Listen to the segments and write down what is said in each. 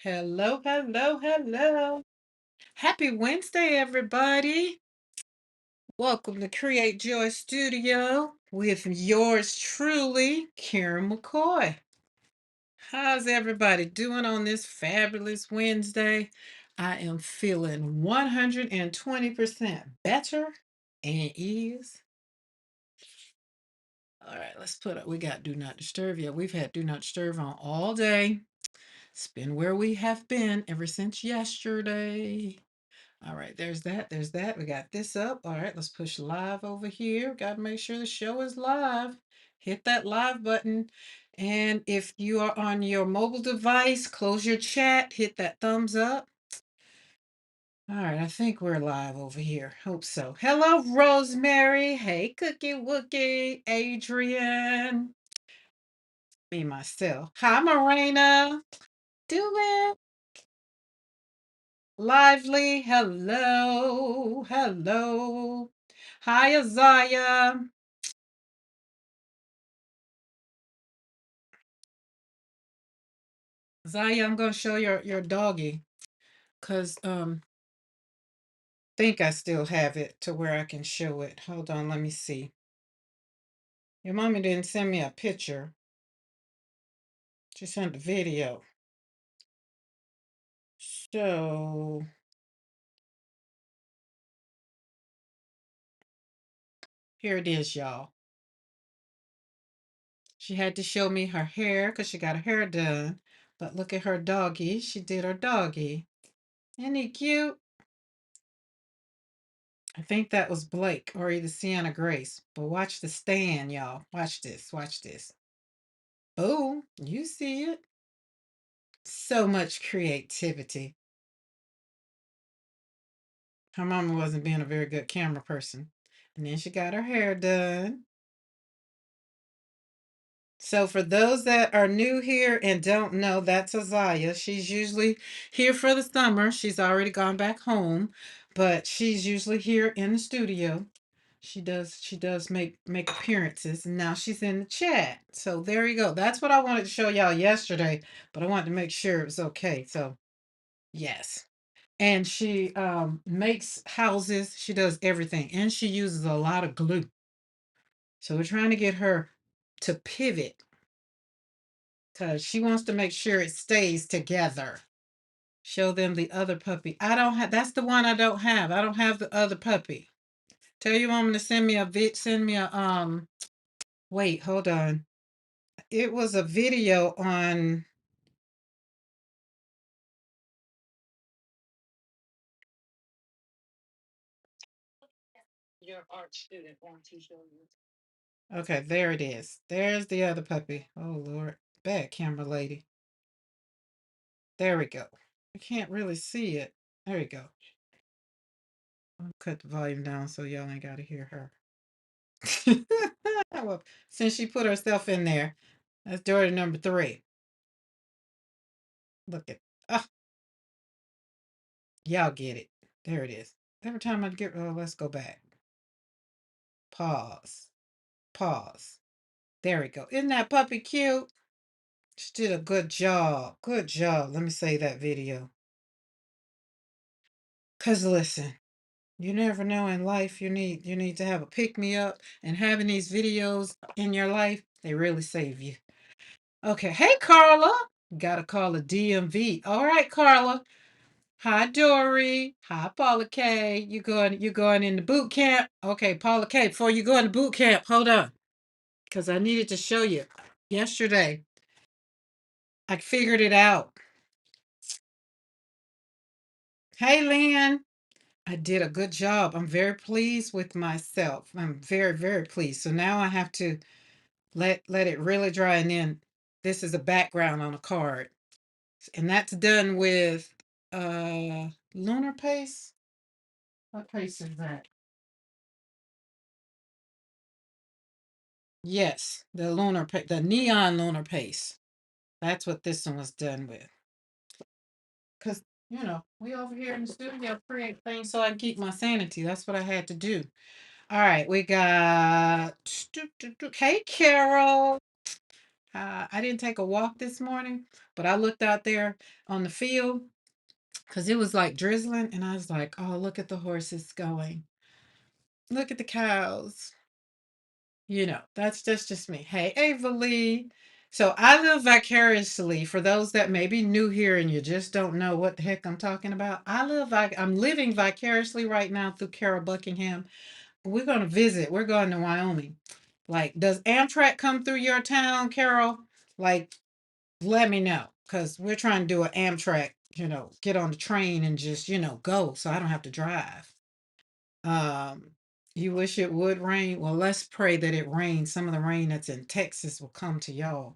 Hello, hello, hello. Happy Wednesday, everybody. Welcome to Create Joy Studio with yours truly, Karen McCoy. How's everybody doing on this fabulous Wednesday? I am feeling 120% better and ease. All right, let's put up. We got Do Not Disturb. Yeah, we've had Do Not Disturb on all day. It's been where we have been ever since yesterday. All right, there's that. There's that. We got this up. All right, let's push live over here. Got to make sure the show is live. Hit that live button. And if you are on your mobile device, close your chat, hit that thumbs up. All right, I think we're live over here. Hope so. Hello, Rosemary. Hey, Cookie Wookie. Adrian. Me, myself. Hi, Morena. Doing lively. Hello. Hello. Hi, Isaiah. Zaya, I'm gonna show your doggy because think I still have it to where I can show it. Hold on, let me see. Your mommy didn't send me a picture. She sent a video. So here it is, y'all. She had to show me her hair because she got her hair done. But look at her doggy. She did her doggy. Isn't he cute? I think that was Blake or either Sienna Grace. But watch the stand, y'all. Watch this. Watch this. Oh, you see it. So much creativity. Her mama wasn't being a very good camera person. And then she got her hair done. So for those that are new here and don't know, that's Azaya. She's usually here for the summer. She's already gone back home, but she's usually here in the studio. She does make appearances, and now she's in the chat. So there you go. That's what I wanted to show y'all yesterday, but I wanted to make sure it was okay. So yes. And she makes houses. She does everything, and she uses a lot of glue. So we're trying to get her to pivot because she wants to make sure it stays together. Show them the other puppy. I don't have. That's the one I don't have. I don't have the other puppy. Tell your mom to send me a Send me a. Wait, hold on. It was a video on. Your art student wants to show you. Okay, there it is. There's the other puppy. Oh Lord, bad camera lady. There we go. I can't really see it. There you go. I'll cut the volume down so y'all ain't got to hear her. Well, since she put herself in there, that's daughter number 3. Look at, oh, y'all get it. There it is. Every time I get, oh, let's go back. Pause. Pause. There we go. Isn't that puppy cute? She did a good job. Good job. Let me say that video. Cause listen, you never know in life you need to have a pick me up, and having these videos in your life, they really save you. Okay, hey Carla. Gotta call a DMV. All right, Carla. Hi Dory. Hi Paula K. You going into boot camp? Okay, Paula K. Before you go into boot camp, hold on. Because I needed to show you. Yesterday, I figured it out. Hey Lynn. I did a good job. I'm very pleased with myself. I'm very, very pleased. So now I have to let it really dry, and then this is a background on a card. And that's done with lunar paste. What paste is that? Yes, the neon lunar paste. That's what this one was done with. Because, we over here in the studio create things so I can keep my sanity. That's what I had to do. All right, we got. Hey, Carol. I didn't take a walk this morning, but I looked out there on the field because it was like drizzling, and I was like, oh, look at the horses going. Look at the cows. That's just me. Hey, Ava Lee. So I live vicariously for those that may be new here and you just don't know what the heck I'm talking about. I'm living vicariously right now through Carol Buckingham. We're going to visit. We're going to Wyoming. Like, does Amtrak come through your town, Carol? Like, let me know because we're trying to do an Amtrak, get on the train and just, go so I don't have to drive. Um, you wish it would rain? Well, let's pray that it rains. Some of the rain that's in Texas will come to y'all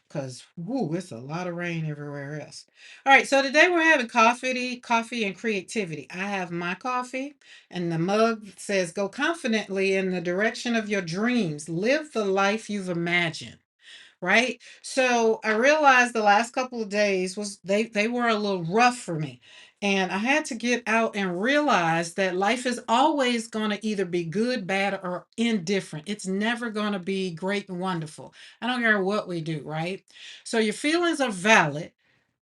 because, woo, it's a lot of rain everywhere else. All right, so today we're having coffee and creativity. I have my coffee, and the mug says, "Go confidently in the direction of your dreams. Live the life you've imagined." Right? So I realized the last couple of days was they were a little rough for me. And I had to get out and realize that life is always going to either be good, bad, or indifferent. It's never going to be great and wonderful. I don't care what we do, right? So your feelings are valid,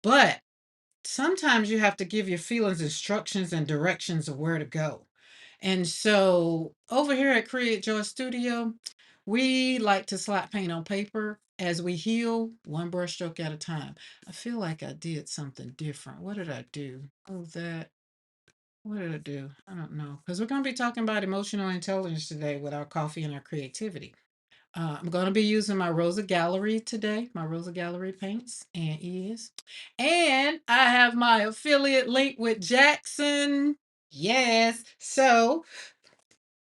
but sometimes you have to give your feelings instructions and directions of where to go. And so over here at Create Joy Studio, we like to slap paint on paper as we heal, one brushstroke at a time. I feel like I did something different. What did I do? Oh, that. What did I do? I don't know. Because we're going to be talking about emotional intelligence today with our coffee and our creativity. I'm going to be using my Rosa Gallery today, my Rosa Gallery paints and is. And I have my affiliate link with Jackson. Yes. So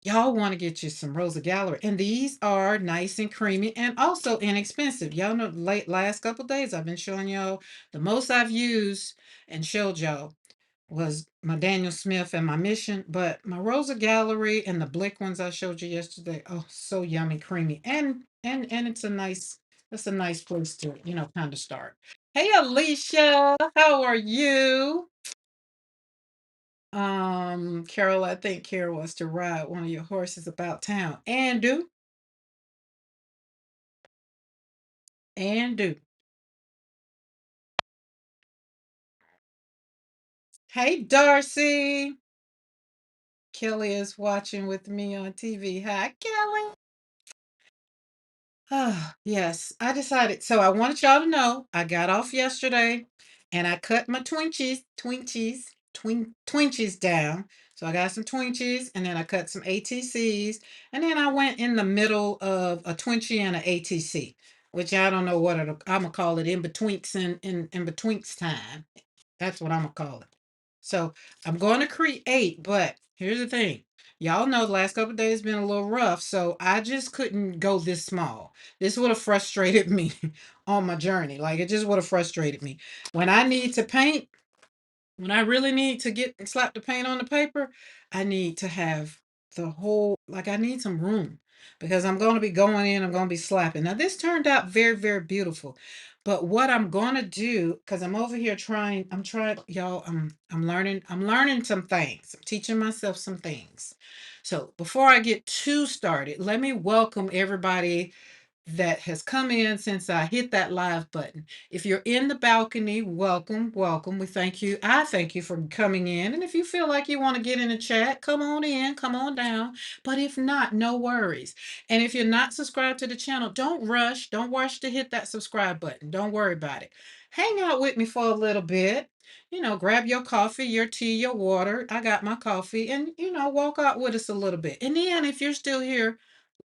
y'all want to get you some Rosa Gallery. And these are nice and creamy and also inexpensive. Y'all know last couple days I've been showing y'all the most I've used and showed y'all was my Daniel Smith and my Mission, but my Rosa Gallery and the Blick ones I showed you yesterday, oh, so yummy, creamy, and it's a nice place to kind of start. Hey, Alicia, how are you? Carol, I think Carol wants to ride one of your horses about town. And do. Hey, Darcy. Kelly is watching with me on TV. Hi, Kelly. Ah, yes, I decided. So I wanted y'all to know I got off yesterday and I cut my Twinkies down. So I got some Twinkies and then I cut some ATCs and then I went in the middle of a Twinkie and an ATC, which I don't know what I'm gonna call it in betweens and in betweens time. That's what I'm gonna call it. So I'm going to create, but here's the thing. Y'all know the last couple of days been a little rough, so I just couldn't go this small. This would have frustrated me on my journey. Like it just would have frustrated me. When I need to paint, when I really need to get slap the paint on the paper, I need to have I need some room because I'm going to be going in, I'm going to be slapping. Now this turned out very, very beautiful. But what I'm going to do, because I'm over here y'all, I'm learning some things. I'm teaching myself some things. So before I get too started, let me welcome everybody that has come in since I hit that live button. If you're in the balcony, welcome, welcome. We thank you. I thank you for coming in. And if you feel like you want to get in the chat, come on in, come on down. But if not, no worries. And if you're not subscribed to the channel, don't rush. Don't rush to hit that subscribe button. Don't worry about it. Hang out with me for a little bit. Grab your coffee, your tea, your water. I got my coffee and, walk out with us a little bit. And then if you're still here,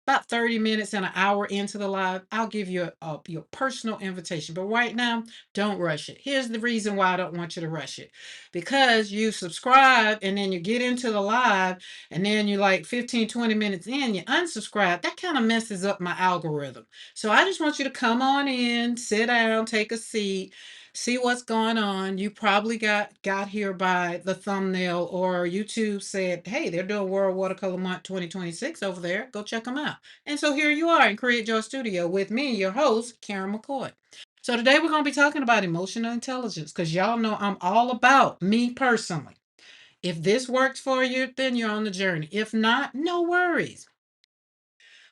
about 30 minutes and an hour into the live, I'll give you your personal invitation. But right now, don't rush it. Here's the reason why I don't want you to rush it. Because you subscribe and then you get into the live and then you're like 15, 20 minutes in, you unsubscribe. That kind of messes up my algorithm. So I just want you to come on in, sit down, take a seat, see what's going on. You probably got here by the thumbnail or YouTube said, hey, they're doing World Watercolor Month 2026 over there. Go check them out. And so here you are in Create Your Studio with me, your host, Karen McCoy. So today we're going to be talking about emotional intelligence because y'all know I'm all about me personally. If this works for you, then you're on the journey. If not, no worries.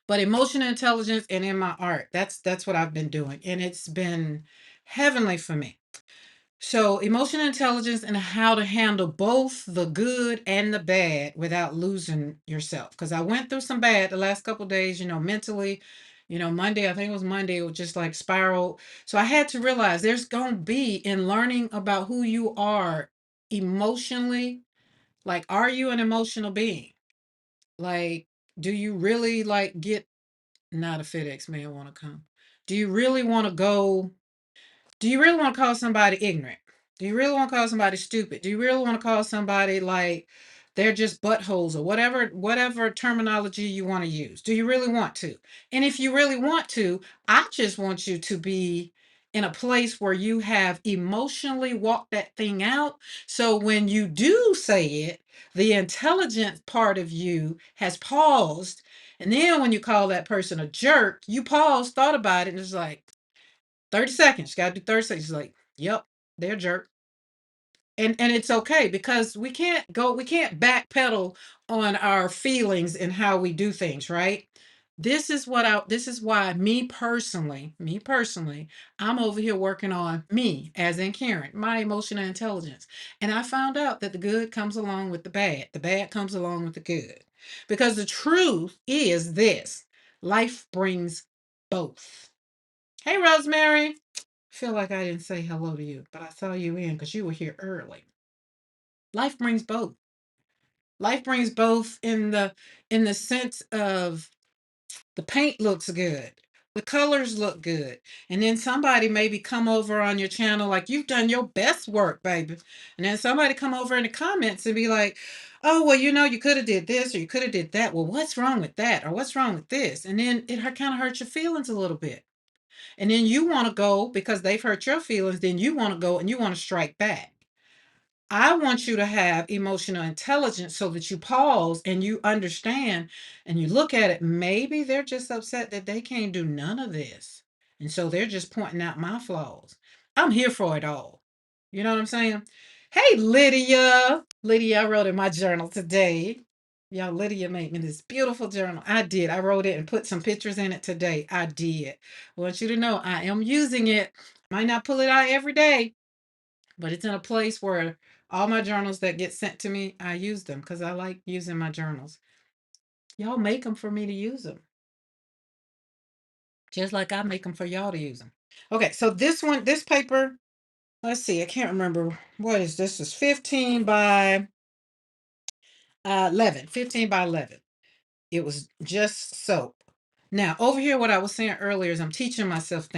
But emotional intelligence and in my art, that's what I've been doing, and it's been heavenly for me. So, emotional intelligence and how to handle both the good and the bad without losing yourself. Because I went through some bad the last couple of days, mentally. Monday, I think it was Monday, it was just like spiral. So I had to realize there's going to be in learning about who you are emotionally. Like, are you an emotional being? Like, do you really like get not a FedEx man want to come? Do you really want to go? Do you really want to call somebody ignorant? Do you really want to call somebody stupid? Do you really want to call somebody like they're just buttholes or whatever terminology you want to use? Do you really want to? And if you really want to, I just want you to be in a place where you have emotionally walked that thing out. So when you do say it, the intelligent part of you has paused. And then when you call that person a jerk, you paused, thought about it, and it's like, 30 seconds. Gotta do 30 seconds. Like, yep, they're a jerk. And it's okay because we can't backpedal on our feelings and how we do things, right? This is why me personally, I'm over here working on me, as in Karen, my emotional intelligence. And I found out that the good comes along with the bad. The bad comes along with the good. Because the truth is this: life brings both. Hey, Rosemary. Feel like I didn't say hello to you, but I saw you in because you were here early. Life brings both. Life brings both in the sense of the paint looks good. The colors look good. And then somebody maybe come over on your channel like you've done your best work, baby. And then somebody come over in the comments and be like, "Oh, well, you could have did this or you could have did that. Well, what's wrong with that? Or what's wrong with this?" And then it kind of hurts your feelings a little bit. And then you want to go because they've hurt your feelings, then you want to go and you want to strike back. I want you to have emotional intelligence so that you pause and you understand and you look at it. Maybe they're just upset that they can't do none of this. And so they're just pointing out my flaws. I'm here for it all. You know what I'm saying? Hey, Lydia. Lydia, I wrote in my journal today. Y'all, Lydia made me this beautiful journal. I did. I wrote it and put some pictures in it today. I did. I want you to know I am using it. Might not pull it out every day, but it's in a place where all my journals that get sent to me, I use them because I like using my journals. Y'all make them for me to use them, just like I make them for y'all to use them. Okay, so this paper, let's see, I can't remember what is this. Is 15 by 11, 15 by 11. It was just soap. Now, over here, what I was saying earlier is I'm teaching myself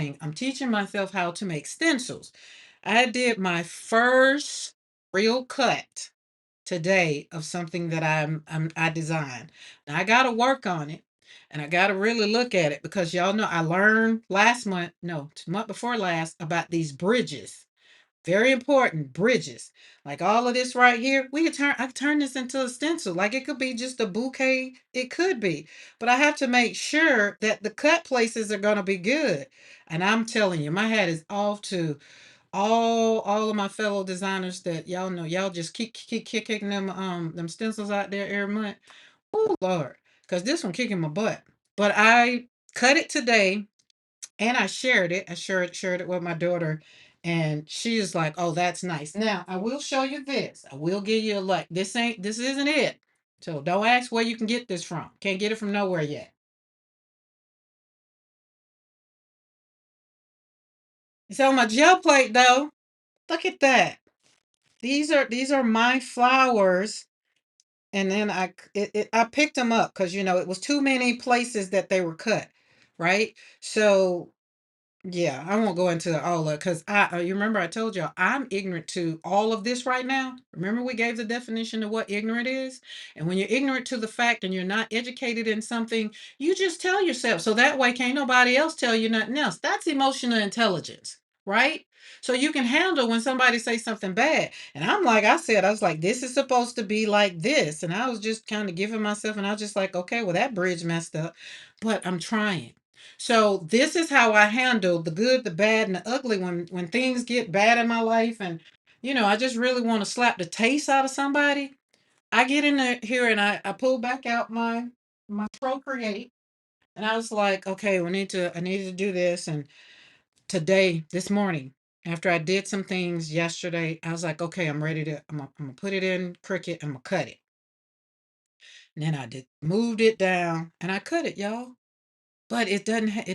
how to make stencils. I did my first real cut today of something that I designed. Now I got to work on it and I got to really look at it because y'all know I learned last month, no, month before last about these bridges. Very important bridges. Like all of this right here, I could turn this into a stencil. Like it could be just a bouquet. It could be. But I have to make sure that the cut places are going to be good. And I'm telling you, my hat is off to all of my fellow designers that y'all know. Y'all just keep kicking them stencils out there every month. Oh Lord. Because this one kicking my butt. But I cut it today and I shared it. I shared it with my daughter, and she is like, "Oh, that's nice." Now I will show you this. I will give you a like. This isn't it. So don't ask where you can get this from. Can't get it from nowhere yet. It's on my gel plate though. Look at that. These are my flowers. And then I picked them up because it was too many places that they were cut, right? So yeah, I won't go into all of it because you remember I told y'all I'm ignorant to all of this right now. Remember we gave the definition of what ignorant is? And when you're ignorant to the fact and you're not educated in something, you just tell yourself. So that way can't nobody else tell you nothing else. That's emotional intelligence, right? So you can handle when somebody says something bad. And I was like, this is supposed to be like this. And I was just kind of giving myself, and I was just like, okay, well, that bridge messed up, but I'm trying. So this is how I handle the good, the bad, and the ugly when things get bad in my life, and I just really want to slap the taste out of somebody. I get in here and I pull back out my Procreate, And I was like, okay, I need to do this. And today, this morning, after I did some things yesterday, I was like, okay, I'm gonna put it in Cricut. I'm gonna cut it. And then I did moved it down and I cut it, y'all. But it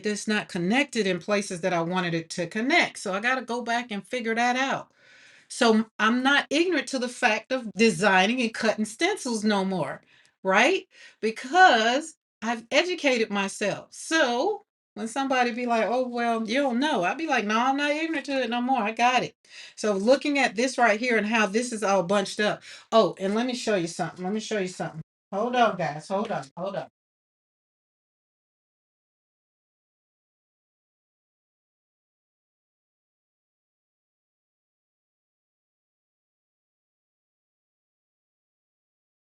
is not connected in places that I wanted it to connect. So I got to go back and figure that out. So I'm not ignorant to the fact of designing and cutting stencils no more, right? Because I've educated myself. So when somebody be like, "Oh, well, you don't know," I'll be like, "No, I'm not ignorant to it no more. I got it." So looking at this right here and how this is all bunched up. Oh, and let me show you something. Let me show you something. Hold on, guys. Hold on. Hold on.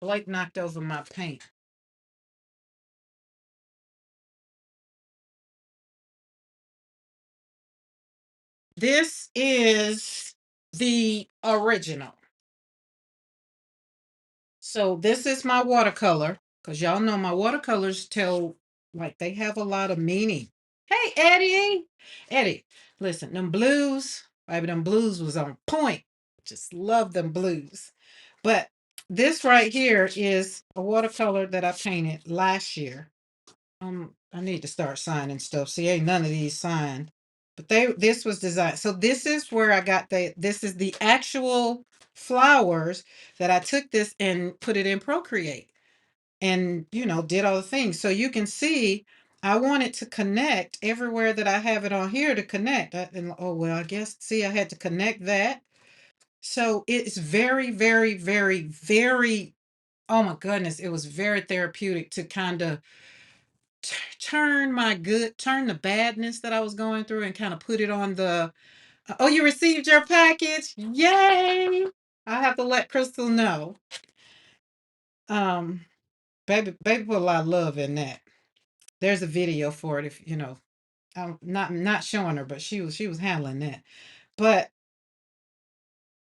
Blake knocked over my paint. This is the original. So this is my watercolor, because y'all know my watercolors tell, like, they have a lot of meaning. Hey, Eddie. Eddie, listen, them blues, baby, them blues was on point. Just love them blues. But this right here is a watercolor that I painted last year. I need to start signing stuff. See, ain't none of these signed. But this was designed. So this is where I got this is the actual flowers that I took this and put it in Procreate and, did all the things. So you can see I want it to connect everywhere that I have it on here to connect. And oh, well, I guess, see, I had to connect that. So it's very, very, very, very, oh my goodness, it was very therapeutic to kind of turn the badness that I was going through and kind of put it on the oh, you received your package. Yay. I have to let Crystal know. Um baby put a lot of love in that. There's a video for it if I'm not showing her, but she was handling that. But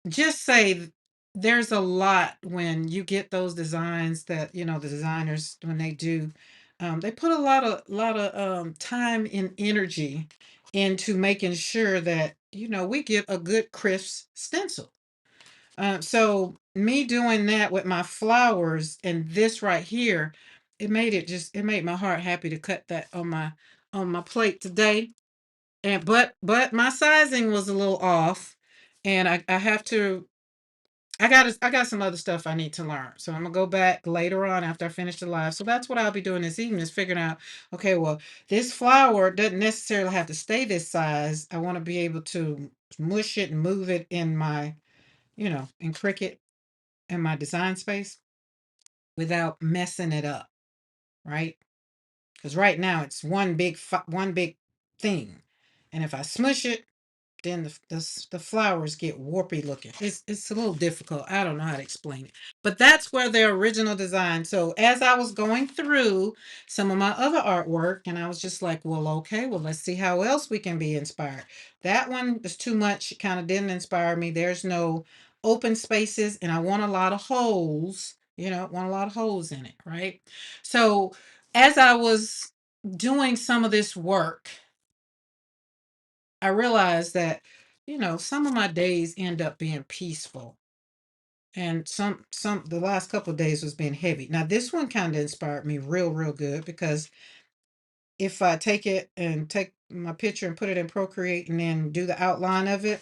just say there's a lot when you get those designs that the designers when they put a lot of time and energy into making sure that we get a good crisp stencil. So me doing that with my flowers and this right here, it made my heart happy to cut that on my plate today. And but my sizing was a little off, and I have to I got some other stuff I need to learn. So I'm gonna go back later on after I finish the live. So that's what I'll be doing this evening is figuring out, okay, well, this flower doesn't necessarily have to stay this size. I want to be able to mush it and move it in my, in Cricut in my design space without messing it up, right? Because right now it's one big thing. And if I smush it, then the flowers get warpy looking. It's a little difficult. I don't know how to explain it. But that's where the original design. So as I was going through some of my other artwork, and I was just like, well, okay, well, let's see how else we can be inspired. That one is too much. It kind of didn't inspire me. There's no open spaces, and I want a lot of holes, want a lot of holes in it, right? So as I was doing some of this work, I realized that, some of my days end up being peaceful. And some the last couple of days was being heavy. Now this one kind of inspired me real, real good because if I take it and take my picture and put it in Procreate and then do the outline of it,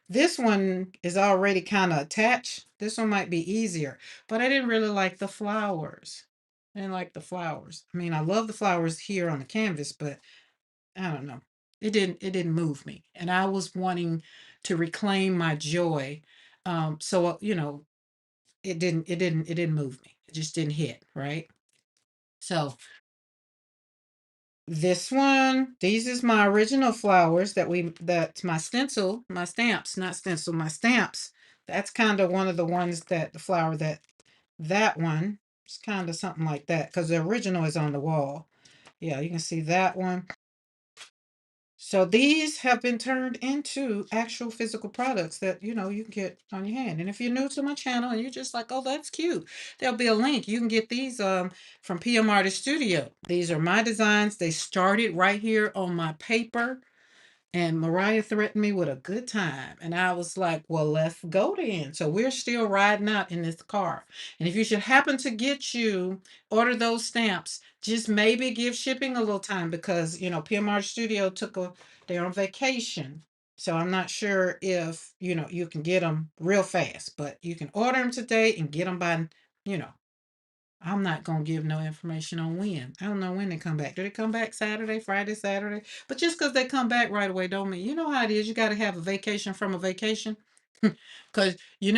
this one is already kind of attached. This one might be easier, but I didn't really like the flowers. I didn't like the flowers. I mean, I love the flowers here on the canvas, but I don't know. It didn't move me. And I was wanting to reclaim my joy. So it didn't move me. It just didn't hit, right? So this one, these is my original flowers that's my stencil, my stamps, not stencil, my stamps. That's kind of one of the ones that the flower that one, it's kind of something like that because the original is on the wall. Yeah, you can see that one. So these have been turned into actual physical products that you can get on your hand. And if you're new to my channel and you're just like, oh, that's cute, there'll be a link. You can get these from PM Artist Studio. These are my designs. They started right here on my paper. And Mariah threatened me with a good time. And I was like, well, let's go then. So we're still riding out in this car. And if you should happen to order those stamps, just maybe give shipping a little time because, PMR Studio they're on vacation. So I'm not sure if, you can get them real fast, but you can order them today and get them by, you know, I'm not gonna give no information on when. I don't know when they come back. Do they come back Saturday, Friday, Saturday? But just because they come back right away don't mean you know how it is. You got to have a vacation from a vacation. Because you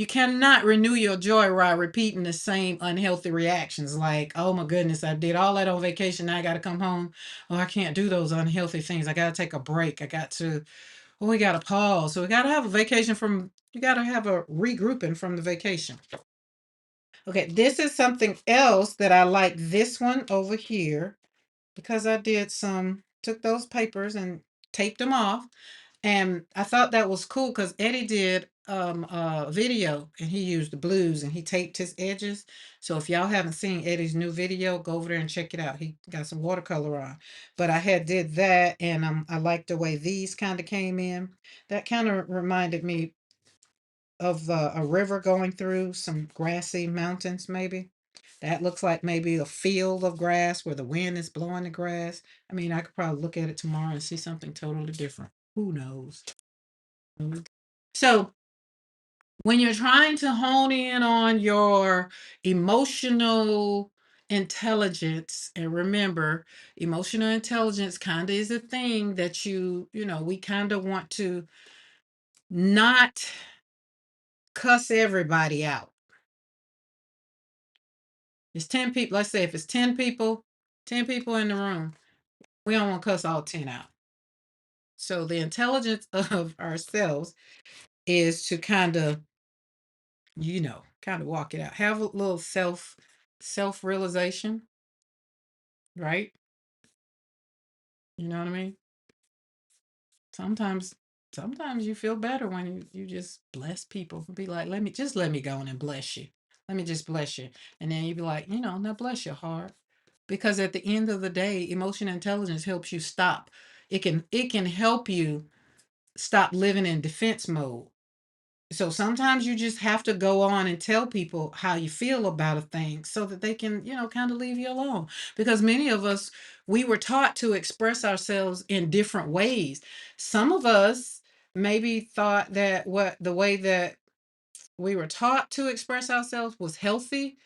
cannot renew your joy while repeating the same unhealthy reactions like, oh my goodness, I did all that on vacation, now I gotta come home. Oh, I can't do those unhealthy things. I gotta take a break. We gotta pause. So we gotta have a vacation you gotta have a regrouping from the vacation. Okay, this is something else that I like this one over here because took those papers and taped them off. And I thought that was cool because Eddie did a video and he used the blues and he taped his edges. So if y'all haven't seen Eddie's new video, go over there and check it out. He got some watercolor on. But I had did that and I liked the way these kind of came in. That kind of reminded me of a river going through some grassy mountains, maybe. That looks like maybe a field of grass where the wind is blowing the grass. I mean, I could probably look at it tomorrow and see something totally different. Who knows? So, when you're trying to hone in on your emotional intelligence, and remember, emotional intelligence kind of is a thing that we kind of want to not cuss everybody out. It's 10 people. Let's say if it's 10 people in the room, we don't want to cuss all 10 out. So the intelligence of ourselves is to kind of walk it out. Have a little self-realization, right? You know what I mean? Sometimes sometimes you feel better when you just bless people. Be like, let me go on and bless you. Let me just bless you. And then you be like, now bless your heart. Because at the end of the day, emotional intelligence helps you stop. It can help you stop living in defense mode. So sometimes you just have to go on and tell people how you feel about a thing so that they can, kind of leave you alone. Because many of us, we were taught to express ourselves in different ways. Some of us maybe thought that the way that we were taught to express ourselves was healthy.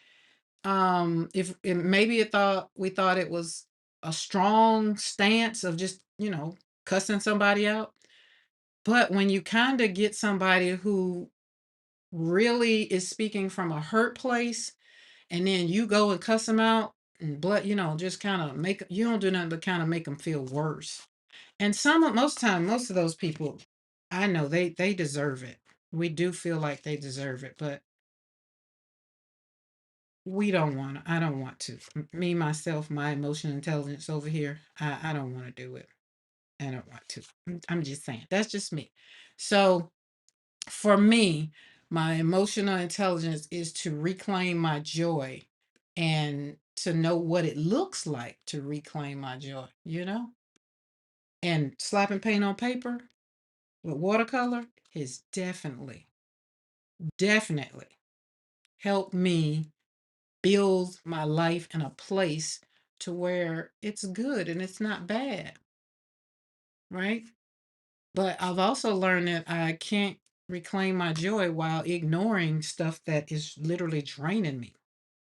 If it, maybe it thought we thought it was a strong stance of just, cussing somebody out. But when you kind of get somebody who really is speaking from a hurt place and then you go and cuss them out and just kind of you don't do nothing but kind of make them feel worse. And most of those people, I know they deserve it. We do feel like they deserve it, but we don't want to. I don't want to. Me myself, my emotional intelligence over here, I don't want to do it. I don't want to. I'm just saying, that's just me. So for me, my emotional intelligence is to reclaim my joy and to know what it looks like to reclaim my joy. And slapping paint on paper with watercolor has definitely helped me build my life in a place to where it's good and it's not bad, right? But I've also learned that I can't reclaim my joy while ignoring stuff that is literally draining me,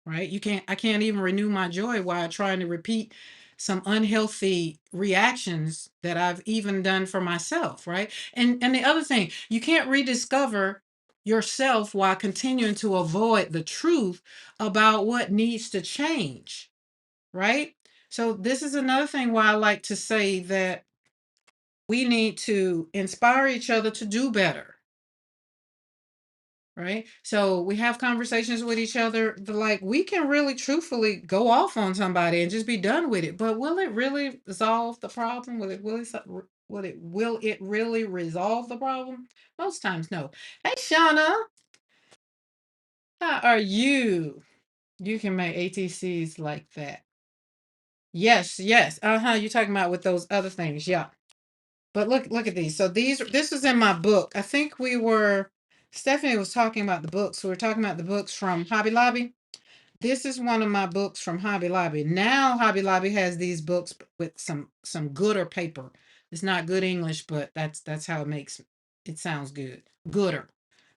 right? I can't even renew my joy while trying to repeat some unhealthy reactions that I've even done for myself, right? And the other thing, you can't rediscover yourself while continuing to avoid the truth about what needs to change, right? So this is another thing why I like to say that we need to inspire each other to do better, right? So we have conversations with each other. Like we can really truthfully go off on somebody and just be done with it. But will it really solve the problem? Will it really resolve the problem? Most times, no. Hey, Shauna, how are you? You can make ATCs like that. Yes, yes. Uh-huh. You're talking about with those other things. Yeah. But look at these. So this was in my book. I think Stephanie was talking about the books. We were talking about the books from Hobby Lobby. This is one of my books from Hobby Lobby. Now Hobby Lobby has these books with some gooder paper. It's not good English, but that's how it makes it sounds good. Gooder.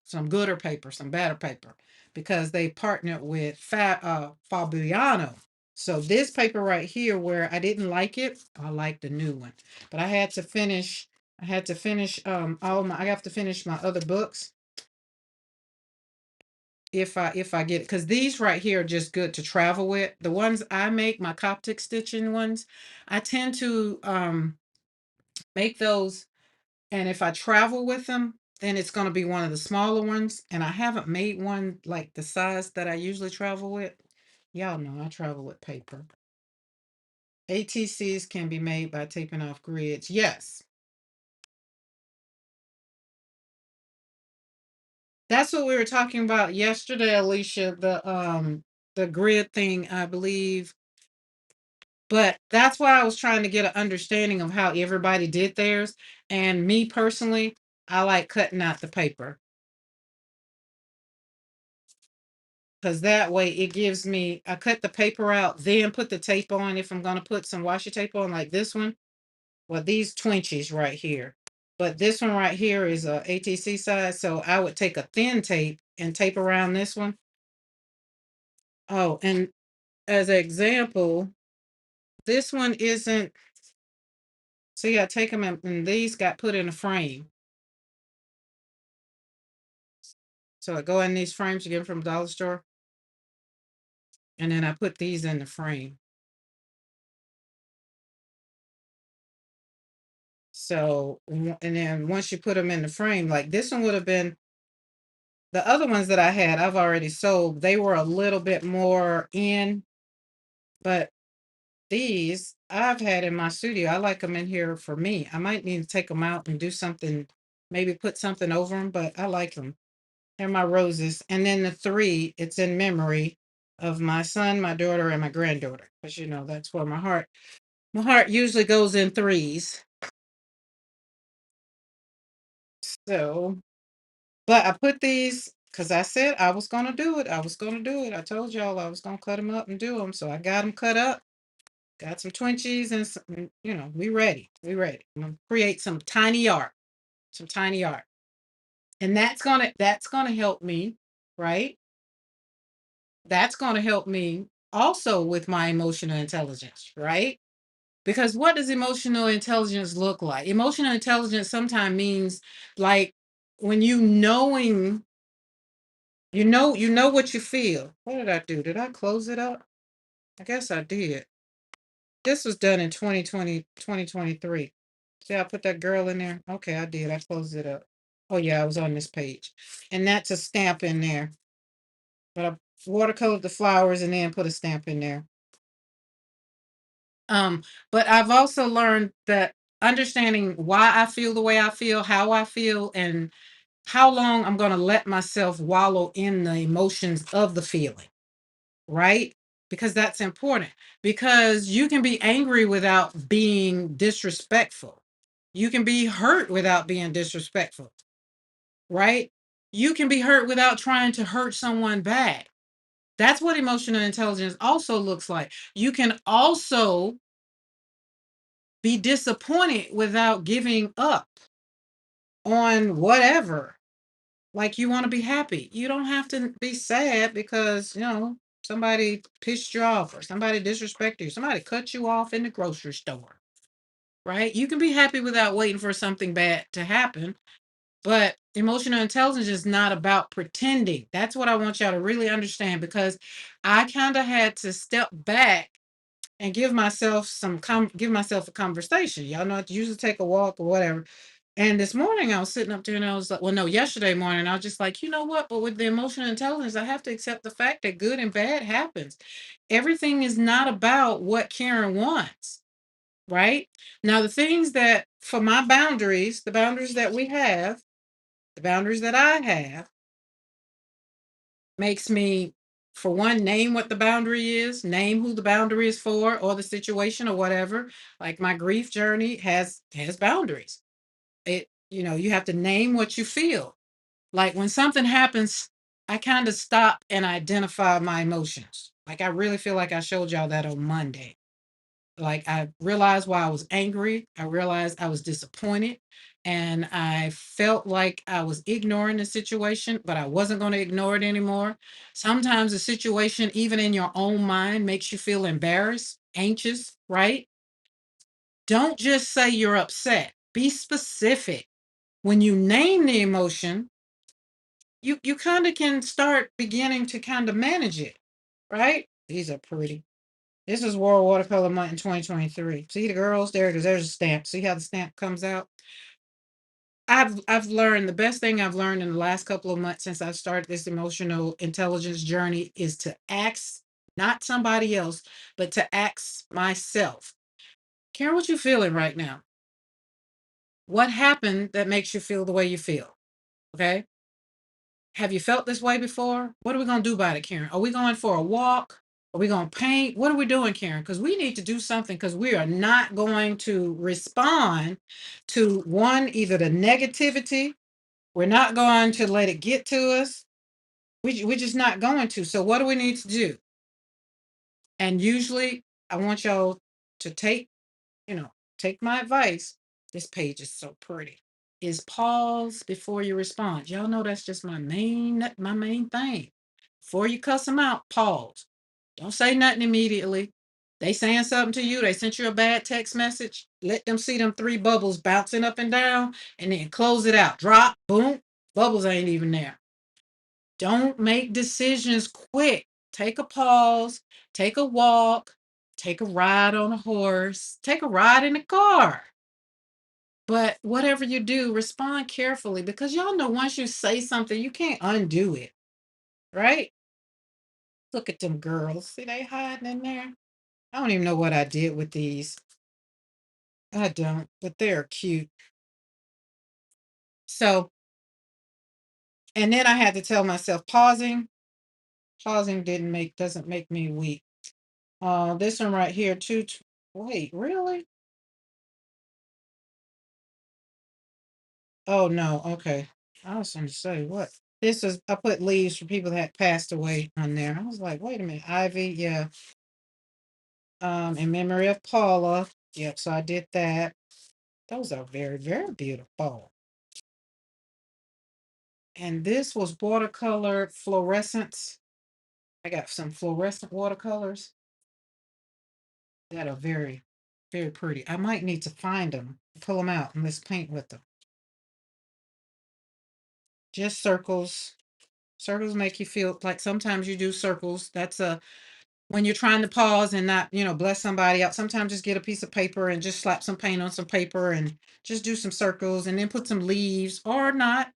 Some gooder paper, some better paper. Because they partnered with Fabiano. So this paper right here, where I didn't like it, I like the new one. But I had to finish I have to finish my other books if I get it, because these right here are just good to travel with. The ones I make, my Coptic stitching ones, I tend to make those, and if I travel with them, then it's going to be one of the smaller ones. And I haven't made one like the size that I usually travel with. Y'all know I travel with paper. ATCs can be made by taping off grids. Yes, that's what we were talking about yesterday, Alicia. The grid thing, I believe. But that's why I was trying to get an understanding of how everybody did theirs. And me personally, I like cutting out the paper because that way it gives me, I cut the paper out, then put the tape on if I'm going to put some washi tape on like this one. Well, these twinchies right here. But this one right here is a ATC size. So I would take a thin tape and tape around this one. Oh, and as an example, this one isn't, see, I take them and these got put in a frame. So I go in these frames you get from Dollar Store, and then I put these in the frame. So, and then once you put them in the frame, like this one would have been, the other ones that I had, I've already sold. They were a little bit more in, but these I've had in my studio. I like them in here for me. I might need to take them out and do something, maybe put something over them, but I like them. They're my roses. And then the three, it's in memory of my son, my daughter, and my granddaughter. Because that's where my heart usually goes in threes. So, but I put these because I said I was going to do it. I was going to do it. I told y'all I was going to cut them up and do them. So I got them cut up, got some twinchies, and we ready. We ready. I'm going to create some tiny art, and that's gonna help me, right? That's gonna help me also with my emotional intelligence, right? Because what does emotional intelligence look like? Emotional intelligence sometimes means like when you know what you feel. What did I do? Did I close it up? I guess I did. This was done in 2020, 2023. See, I put that girl in there. Okay, I did. I closed it up. Oh yeah, I was on this page. And that's a stamp in there. But I watercolored the flowers and then put a stamp in there. But I've also learned that understanding why I feel the way I feel, how I feel, and how long I'm going to let myself wallow in the emotions of the feeling, right? Because that's important. Because you can be angry without being disrespectful. You can be hurt without being disrespectful, right? You can be hurt without trying to hurt someone back. That's what emotional intelligence also looks like. You can also be disappointed without giving up on whatever. Like you want to be happy. You don't have to be sad because, somebody pissed you off or somebody disrespected you. Somebody cut you off in the grocery store, right? You can be happy without waiting for something bad to happen. But emotional intelligence is not about pretending. That's what I want y'all to really understand because I kind of had to step back and give myself a conversation. Y'all know I usually take a walk or whatever. And this morning I was sitting up there and I was like, well, no, yesterday morning, I was just like, you know what? But with the emotional intelligence, I have to accept the fact that good and bad happens. Everything is not about what Karen wants, right? Now, the things that for my boundaries, the boundaries that we have, the boundaries that I have, makes me, for one, name what the boundary is, name who the boundary is for, or the situation or whatever. Like my grief journey has boundaries. You have to name what you feel. Like when something happens, I kind of stop and identify my emotions. Like I really feel like I showed y'all that on Monday. Like I realized why I was angry. I realized I was disappointed. And I felt like I was ignoring the situation, but I wasn't going to ignore it anymore. Sometimes the situation, even in your own mind, makes you feel embarrassed, anxious, right? Don't just say you're upset. Be specific. When you name the emotion, you kind of can start beginning to kind of manage it, right? These are pretty. This is World Watercolor Month in 2023. See the girls there? Because there's a stamp. See how the stamp comes out? I've learned the best thing I've learned in the last couple of months since I started this emotional intelligence journey is to ask not somebody else, but to ask myself, Karen, what you feeling right now? What happened that makes you feel the way you feel? Okay. Have you felt this way before? What are we going to do about it, Karen? Are we going for a walk? Are we going to paint? What are we doing, Karen? Because we need to do something because we are not going to respond to one, either the negativity. We're not going to let it get to us. We're just not going to. So, what do we need to do? And usually, I want y'all to take my advice. This page is so pretty. Is pause before you respond. Y'all know that's just my main thing. Before you cuss them out, pause. Don't say nothing immediately. They saying something to you, they sent you a bad text message. Let them see them three bubbles bouncing up and down, and then close it out. Drop, boom, bubbles ain't even there. Don't make decisions quick. Take a pause, take a walk, take a ride on a horse, take a ride in a car. But whatever you do, respond carefully because y'all know once you say something, you can't undo it, right? Look at them girls. See, they hiding in there. I don't even know what I did with these. I don't, but they're cute. So, and then I had to tell myself pausing doesn't make me weak. This one right here, too. Wait, really? Oh no, okay. I was going to say what? I put leaves for people that had passed away on there. I was like, wait a minute, Ivy, yeah. In memory of Paula. Yep, so I did that. Those are very, very beautiful. And this was watercolor fluorescence. I got some fluorescent watercolors that are very, very pretty. I might need to find them, pull them out, and let's paint with them. Just circles. Circles make you feel like sometimes you do circles. That's a when you're trying to pause and not, bless somebody out. Sometimes just get a piece of paper and just slap some paint on some paper and just do some circles and then put some leaves or not.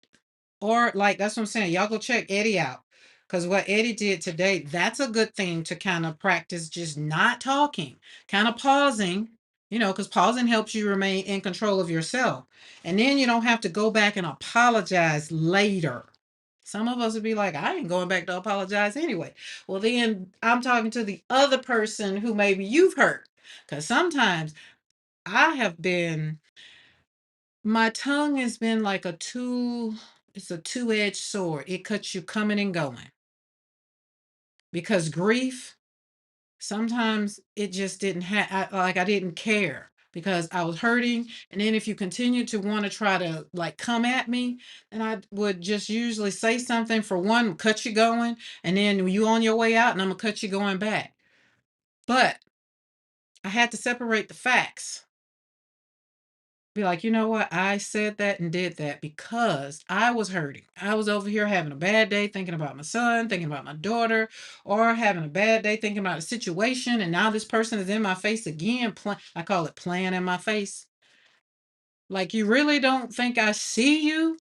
Or like that's what I'm saying. Y'all go check Eddie out. Because what Eddie did today, that's a good thing to kind of practice just not talking, kind of pausing, because pausing helps you remain in control of yourself. And then you don't have to go back and apologize later. Some of us would be like, I ain't going back to apologize anyway. Well, then I'm talking to the other person who maybe you've hurt. Because sometimes I have been my tongue has been like it's a two-edged sword. It cuts you coming and going. Because grief, sometimes it just didn't have, like I didn't care because I was hurting. And then if you continue to want to try to like come at me, and I would just usually say something for one, cut you going, and then you on your way out, and I'm gonna cut you going back. But I had to separate the facts. Be like, you know what? I said that and did that because I was hurting. I was over here having a bad day thinking about my son, thinking about my daughter, or having a bad day thinking about a situation. And now this person is in my face again. I call it playing in my face. Like, you really don't think I see you,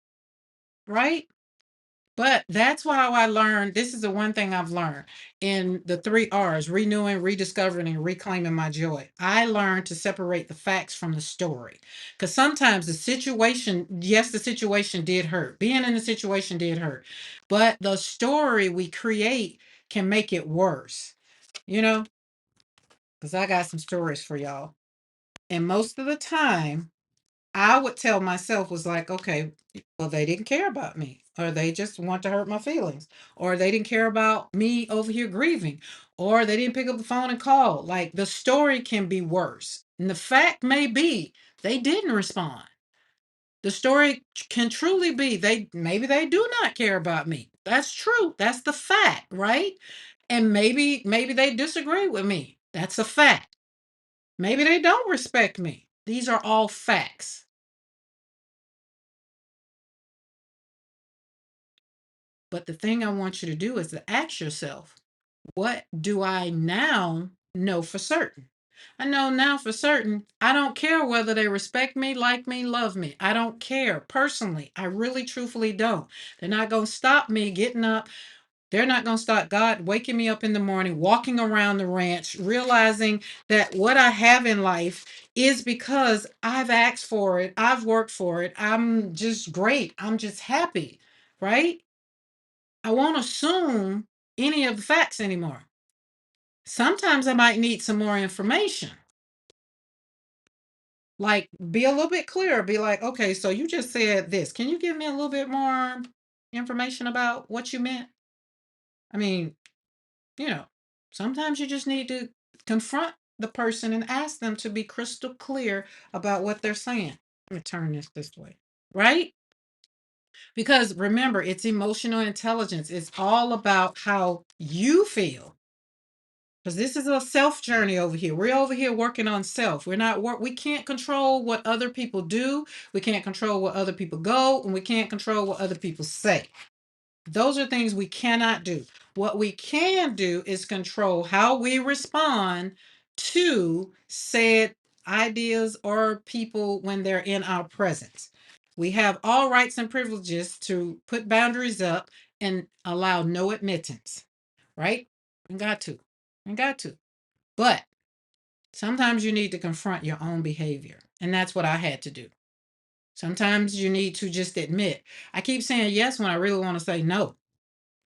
right? But that's why I learned, this is the one thing I've learned in the 3 R's: renewing, rediscovering, and reclaiming my joy. I learned to separate the facts from the story. Because sometimes the situation, yes, the situation did hurt. Being in the situation did hurt. But the story we create can make it worse, you know? Because I got some stories for y'all. And most of the time, I would tell myself was like, okay, well, they didn't care about me, or they just want to hurt my feelings, or they didn't care about me over here grieving, or they didn't pick up the phone and call. Like, the story can be worse. And the fact may be they didn't respond. The story can truly be they do not care about me. That's true. That's the fact, right? And maybe they disagree with me. That's a fact. Maybe they don't respect me. These are all facts. But the thing I want you to do is to ask yourself, what do I now know for certain? I know now for certain, I don't care whether they respect me, like me, love me. I don't care personally. I really, truthfully don't. They're not going to stop me getting up. They're not going to stop God waking me up in the morning, walking around the ranch, realizing that what I have in life is because I've asked for it. I've worked for it. I'm just great. I'm just happy, right? I won't assume any of the facts anymore. Sometimes I might need some more information. Like, be a little bit clearer. Be like, okay, so you just said this. Can you give me a little bit more information about what you meant? I mean, you know, sometimes you just need to confront the person and ask them to be crystal clear about what they're saying. Let me turn this way, right? Because remember, it's emotional intelligence. It's all about how you feel. Because this is a self journey over here. We're over here working on self. We can't control what other people do. We can't control where other people go, and we can't control what other people say. Those are things we cannot do. What we can do is control how we respond to said ideas or people when they're in our presence. We have all rights and privileges to put boundaries up and allow no admittance, right? We got to. We got to. But sometimes you need to confront your own behavior. And that's what I had to do. Sometimes you need to just admit. I keep saying yes when I really want to say no.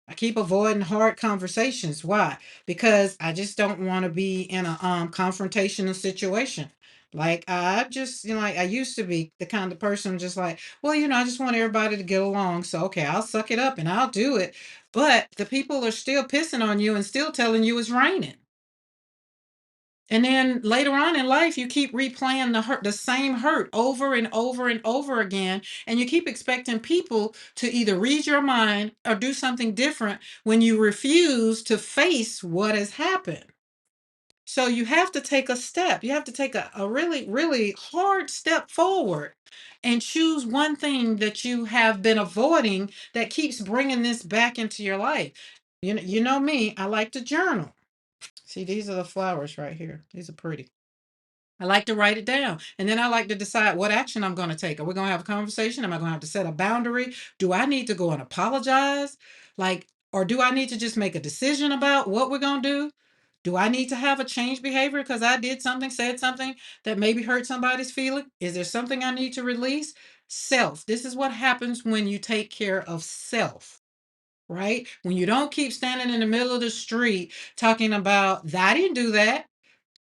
I keep avoiding hard conversations. Why? Because I just don't want to be in a confrontational situation. Like, I just, like I used to be the kind of person just like, well, I just want everybody to get along. So okay, I'll suck it up and I'll do it. But the people are still pissing on you and still telling you it's raining. And then later on in life, you keep replaying the same hurt over and over and over again. And you keep expecting people to either read your mind or do something different when you refuse to face what has happened. So you have to take a step. You have to take a really, really hard step forward and choose one thing that you have been avoiding that keeps bringing this back into your life. You know me, I like to journal. See, these are the flowers right here. These are pretty. I like to write it down. And then I like to decide what action I'm going to take. Are we going to have a conversation? Am I going to have to set a boundary? Do I need to go and apologize? Like, or do I need to just make a decision about what we're going to do? Do I need to have a change behavior because I did something, said something that maybe hurt somebody's feeling? Is there something I need to release? Self. This is what happens when you take care of self, right? When you don't keep standing in the middle of the street talking about, I didn't do that.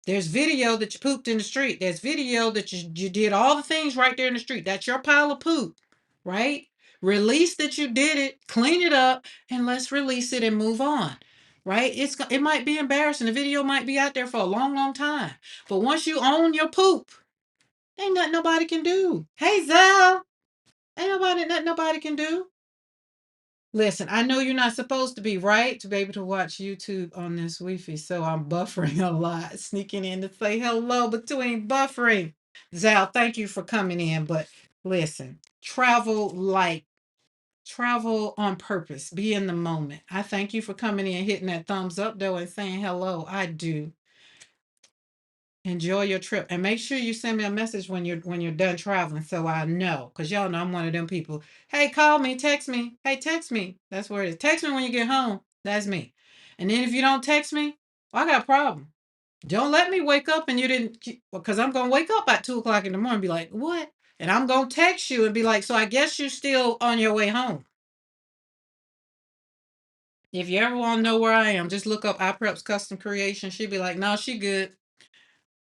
There's video that you pooped in the street. There's video that you did all the things right there in the street. That's your pile of poop, right? Release that you did it, clean it up, and let's release it and move on, right? It might be embarrassing. The video might be out there for a long, long time. But once you own your poop, ain't nothing nobody can do. Hey, Zal, nothing nobody can do. Listen, I know you're not supposed to be right to be able to watch YouTube on this Wi-Fi, so I'm buffering a lot, sneaking in to say hello between buffering. Zal, thank you for coming in, but listen, travel on purpose, be in the moment. I thank you for coming in, hitting that thumbs up though, and saying hello. I do. Enjoy your trip, and make sure you send me a message when you're done traveling, so I know. Cause y'all know I'm one of them people. Hey, call me, text me. Hey, text me. That's where it is. Text me when you get home. That's me. And then if you don't text me, well, I got a problem. Don't let me wake up and you didn't, because I'm gonna wake up at 2 o'clock in the morning and be like, what? And I'm gonna text you and be like, so I guess you're still on your way home. If you ever want to know where I am, just look up iPreps Custom Creation. She'd be like, no, she good.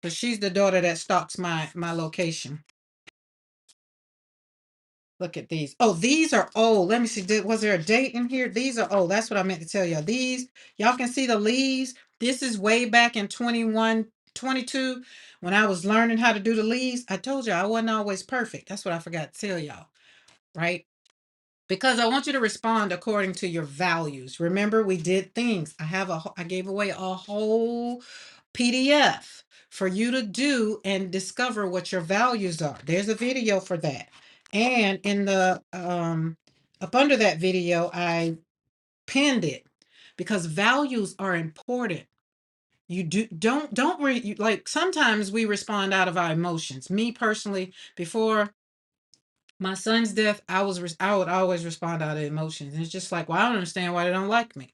But she's the daughter that stalks my location. Look at these. Oh, these are old. Let me see. Was there a date in here? These are old. That's what I meant to tell y'all. These, y'all can see the leaves. This is way back in 21, 22, when I was learning how to do the leaves. I told you I wasn't always perfect. That's what I forgot to tell y'all, right? Because I want you to respond according to your values. Remember, we did things. I gave away a whole PDF for you to do and discover what your values are. There's a video for that. And in the up under that video, I pinned it because values are important. You like sometimes we respond out of our emotions. Me personally, before my son's death, I would always respond out of emotions. And it's just like, well, I don't understand why they don't like me.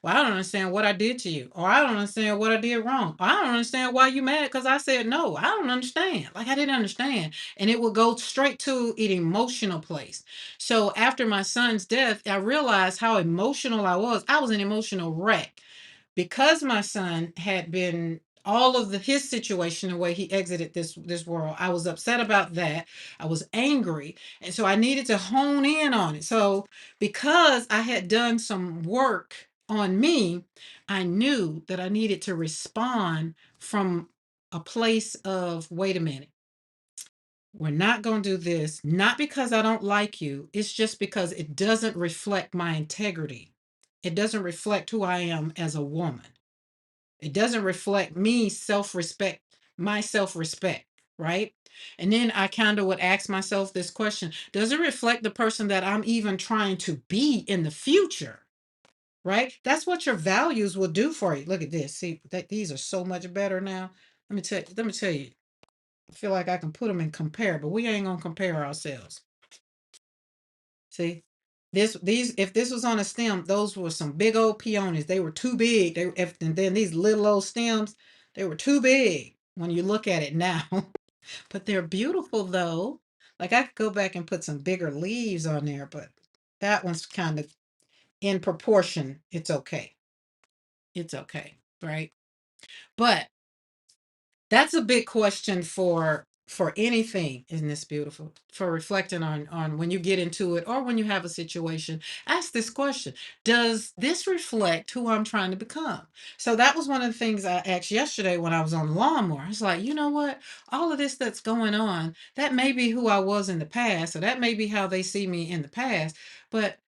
Well, I don't understand what I did to you. Or I don't understand what I did wrong. Or I don't understand why you mad because I said no. I don't understand. Like I didn't understand. And it would go straight to an emotional place. So after my son's death, I realized how emotional I was. I was an emotional wreck because my son had been all of his situation, the way he exited this world. I was upset about that. I was angry, and so I needed to hone in on it. So because I had done some work on me, I knew that I needed to respond from a place of, wait a minute, we're not going to do this, not because I don't like you, it's just because it doesn't reflect my integrity. It doesn't reflect who I am as a woman. It doesn't reflect me self-respect, my self-respect, right? And then I kind of would ask myself this question: does it reflect the person that I'm even trying to be in the future? Right? That's what your values will do for you. Look at this. See that these are so much better now. Let me tell you. I feel like I can put them in compare, but we ain't gonna compare ourselves. See, these if this was on a stem, those were some big old peonies. They were too big. And then these little old stems, they were too big when you look at it now. But they're beautiful though. Like I could go back and put some bigger leaves on there, but that one's kind of in proportion. It's okay. It's okay, right? But that's a big question for anything. Isn't this beautiful? For reflecting on when you get into it or when you have a situation, ask this question: does this reflect who I'm trying to become? So that was one of the things I asked yesterday when I was on the lawnmower. I was like, you know what? All of this that's going on, that may be who I was in the past, or that may be how they see me in the past, but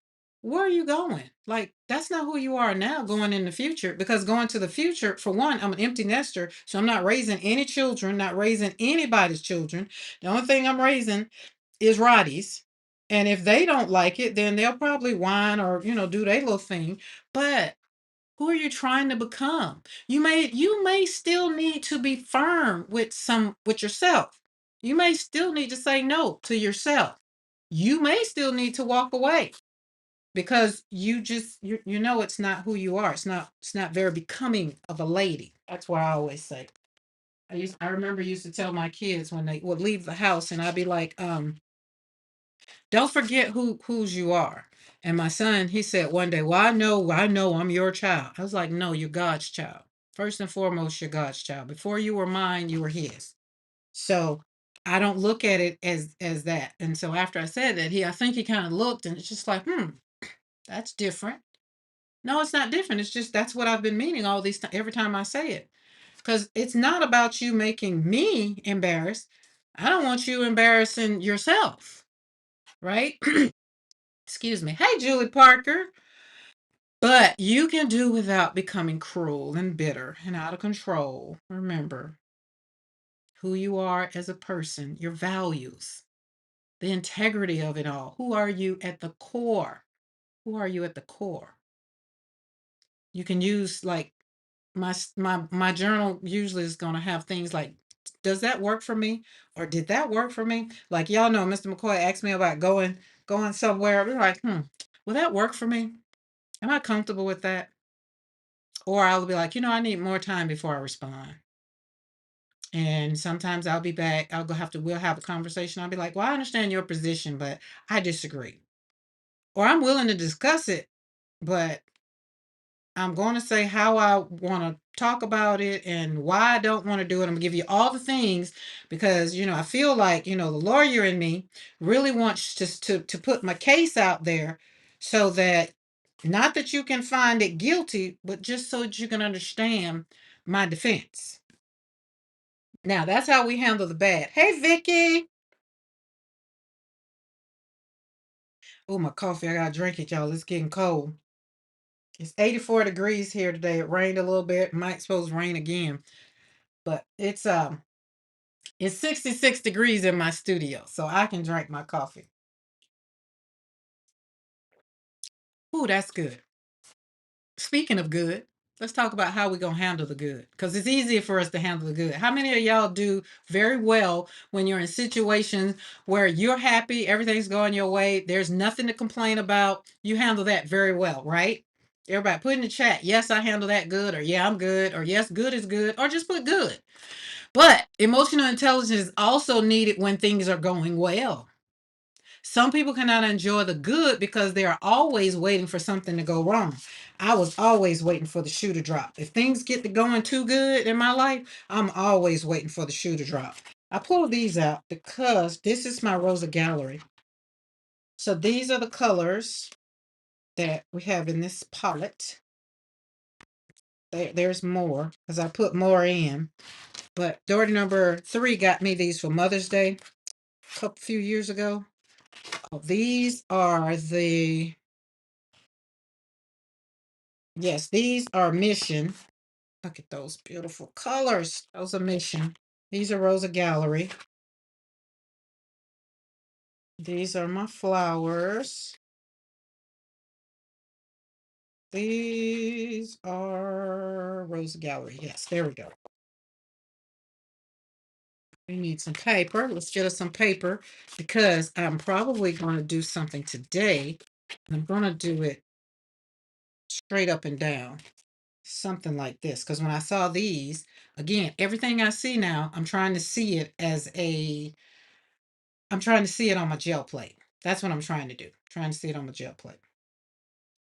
where are you going? Like, that's not who you are now going in the future. Because going to the future, for one, I'm an empty nester. So I'm not raising any children, not raising anybody's children. The only thing I'm raising is Roddy's. And if they don't like it, then they'll probably whine or, do their little thing. But who are you trying to become? You may still need to be firm with yourself. You may still need to say no to yourself. You may still need to walk away because you know it's not who you are. It's not very becoming of a lady. That's why I always say. I remember used to tell my kids when they would leave the house, and I'd be like, don't forget whose you are. And my son, he said one day, well, I know I'm your child. I was like, no, you're God's child. First and foremost, you're God's child. Before you were mine, you were his. So I don't look at it as that. And so after I said that, I think he kind of looked, and it's just like, that's different. No, it's not different. It's just that's what I've been meaning all these times every time I say it. Because it's not about you making me embarrassed. I don't want you embarrassing yourself, right? Excuse me. Hey, Julie Parker. But you can do without becoming cruel and bitter and out of control. Remember who you are as a person, your values, the integrity of it all. Who are you at the core? Who are you at the core? You can use like my journal usually is going to have things like, does that work for me, or did that work for me? Like, y'all know Mr. McCoy asked me about going somewhere. We're like, will that work for me? Am I comfortable with that? Or I'll be like, I need more time before I respond. And sometimes I'll be back. We'll have a conversation. I'll be like, well, I understand your position, but I disagree. Or I'm willing to discuss it, but I'm going to say how I want to talk about it and why I don't want to do it. I'm going to give you all the things because, I feel like, the lawyer in me really wants to put my case out there so that, not that you can find it guilty, but just so that you can understand my defense. Now, that's how we handle the bad. Hey, Vicky. Oh, my coffee. I got to drink it, y'all. It's getting cold. It's 84 degrees here today. It rained a little bit. Might suppose rain again. But it's 66 degrees in my studio, so I can drink my coffee. Ooh, that's good. Speaking of good, let's talk about how we're going to handle the good, because it's easier for us to handle the good. How many of y'all do very well when you're in situations where you're happy, everything's going your way, there's nothing to complain about? You handle that very well, right? Everybody put in the chat, yes, I handle that good, or yeah, I'm good, or yes, good is good, or just put good. But emotional intelligence is also needed when things are going well. Some people cannot enjoy the good because they are always waiting for something to go wrong. I was always waiting for the shoe to drop. If things get to going too good in my life, I'm always waiting for the shoe to drop. I pulled these out because this is my Rosa Gallery. So these are the colors that we have in this palette. There's more because I put more in. But daughter number 3 got me these for Mother's Day a few years ago. Oh, these are these are Mission. Look at those beautiful colors. Those are Mission. These are Rosa Gallery. These are my flowers. These are Rosa Gallery. Yes, there we go. We need some paper. Let's get us some paper because I'm probably going to do something today. And I'm going to do it straight up and down. Something like this. Because when I saw these, again, everything I see now, I'm trying to see it I'm trying to see it on my gel plate. That's what I'm trying to do. Trying to see it on my gel plate.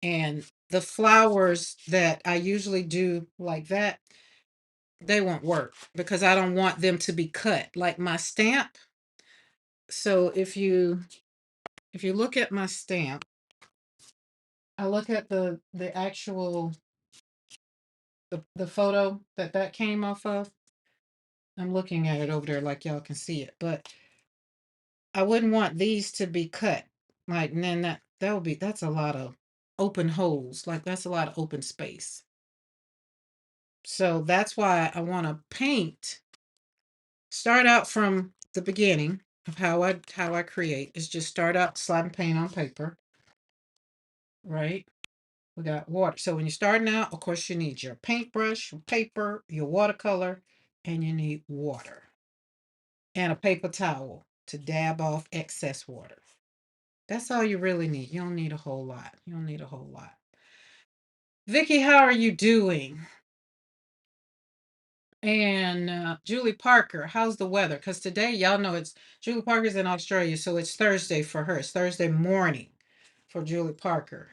And the flowers that I usually do like that, they won't work because I don't want them to be cut like my stamp. So if you look at my stamp, I look at the actual the photo that came off of. I'm looking at it over there like y'all can see it, but I wouldn't want these to be cut. Like, and then that's a lot of open holes. Like that's a lot of open space. So that's why I want to start out from the beginning of how I create is just start out slapping paint on paper, right? We got water. So when you're starting out, of course, you need your paintbrush, your paper, your watercolor, and you need water and a paper towel to dab off excess water. That's all you really need. You don't need a whole lot. You don't need a whole lot. Vicky, how are you doing? And Julie Parker, how's the weather? Because today, y'all know it's Julie Parker's in Australia, so it's Thursday for her. It's Thursday morning for Julie Parker.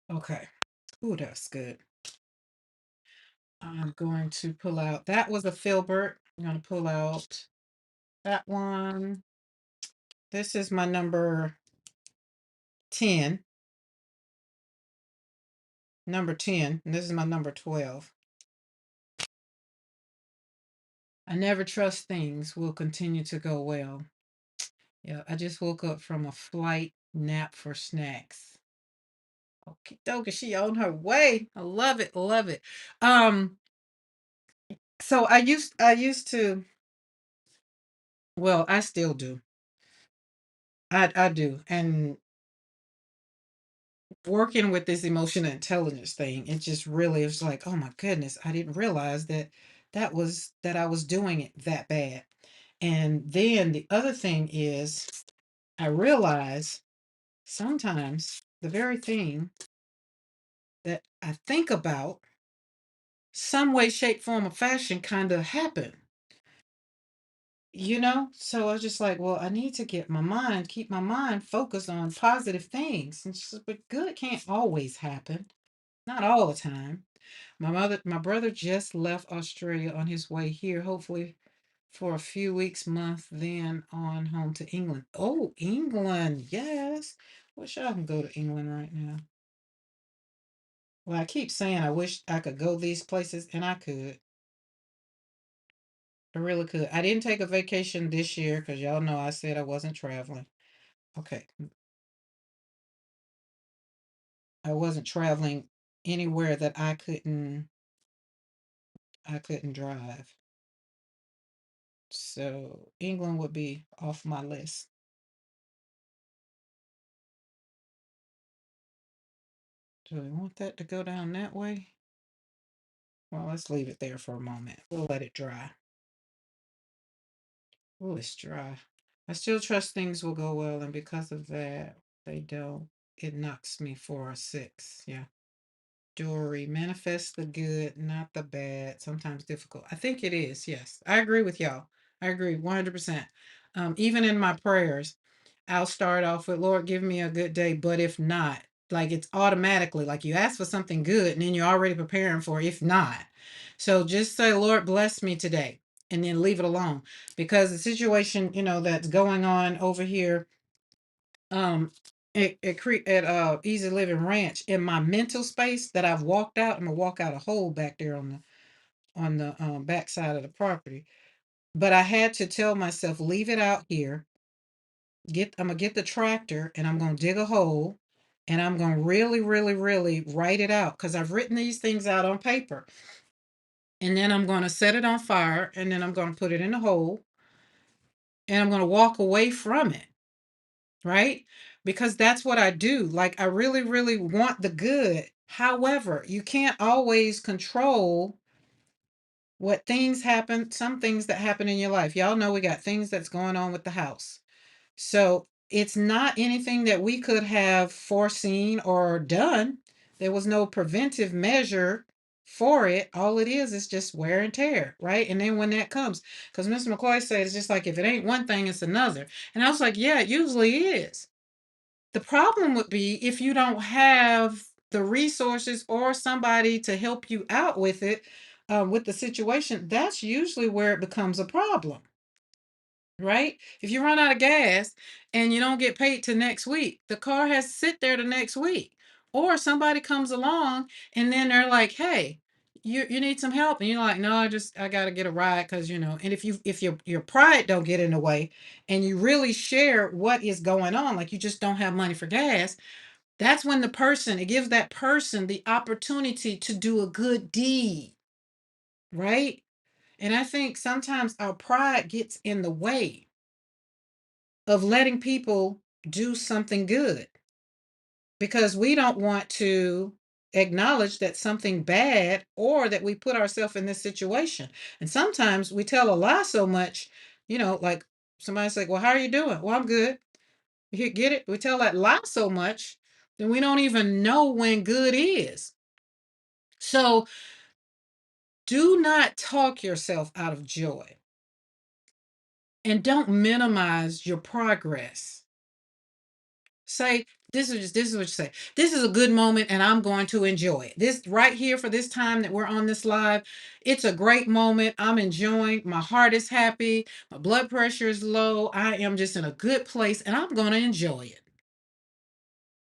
Okay. Ooh, that's good. I'm going to pull out. That was a filbert. I'm going to pull out that one. This is my number 10. Number 10. And this is my number 12. I never trust things will continue to go well. Yeah, I just woke up from a flight nap for snacks. Okay, dokie, she on her way. I love it, love it. Um, so I used to, well, I still do. I do. And working with this emotional intelligence thing, it just really was like, oh my goodness, I didn't realize that that I was doing it that bad. And then the other thing is, I realize sometimes the very thing that I think about, some way, shape, form, or fashion kind of happen. So I was just like, well, I need to keep my mind focused on positive things. And she's like, but good can't always happen, not all the time. My brother just left Australia on his way here, hopefully for a few weeks, month, then on home to England. Oh, England, yes. Wish I can go to England right now. Well, I keep saying I wish I could go these places, and I could. I really could. I didn't take a vacation this year because y'all know I said I wasn't traveling. Okay, I wasn't traveling anywhere that I couldn't drive. So England would be off my list. Do we want that to go down that way? Well, let's leave it there for a moment. We'll let it dry. Oh, it's dry. I still trust things will go well, and because of that, they don't. It knocks me for a six. Yeah. Jewelry manifest the good, not the bad. Sometimes difficult. I think it is. Yes, I agree with y'all. I agree 100%. Even in my prayers, I'll start off with, Lord, give me a good day. But if not, like it's automatically like you ask for something good and then you're already preparing for if not. So just say, Lord, bless me today, and then leave it alone, because the situation, that's going on over here, um at Easy Living Ranch, in my mental space that I've walked out. I'm gonna walk out a hole back there on the back side of the property. But I had to tell myself, leave it out here. I'm gonna get the tractor and I'm gonna dig a hole, and I'm gonna really, really, really write it out, because I've written these things out on paper. And then I'm gonna set it on fire, and then I'm gonna put it in a hole, and I'm gonna walk away from it, right? Because that's what I do. Like, I really, really want the good. However, you can't always control what things happen, some things that happen in your life. Y'all know we got things that's going on with the house. So it's not anything that we could have foreseen or done. There was no preventive measure for it. All it is just wear and tear, right? And then when that comes, because Mr. McCoy said it's just like if it ain't one thing, it's another. And I was like, yeah, it usually is. The problem would be if you don't have the resources or somebody to help you out with it, with the situation. That's usually where it becomes a problem, right? If you run out of gas and you don't get paid till next week, the car has to sit there the next week. Or somebody comes along and then they're like, "Hey, you need some help," and you're like, "No, I got to get a ride because And if your pride don't get in the way, and you really share what is going on, like you just don't have money for gas, that's when it gives that person the opportunity to do a good deed, right? And I think sometimes our pride gets in the way of letting people do something good, because we don't want to acknowledge that something bad, or that we put ourselves in this situation. And sometimes we tell a lie so much, like somebody's like, well, how are you doing? Well, I'm good. You get it? We tell that lie so much, then we don't even know when good is. So do not talk yourself out of joy, and don't minimize your progress. Say, this is what you say. This is a good moment and I'm going to enjoy it. This right here, for this time that we're on this live, it's a great moment. I'm enjoying. My heart is happy. My blood pressure is low. I am just in a good place and I'm going to enjoy it.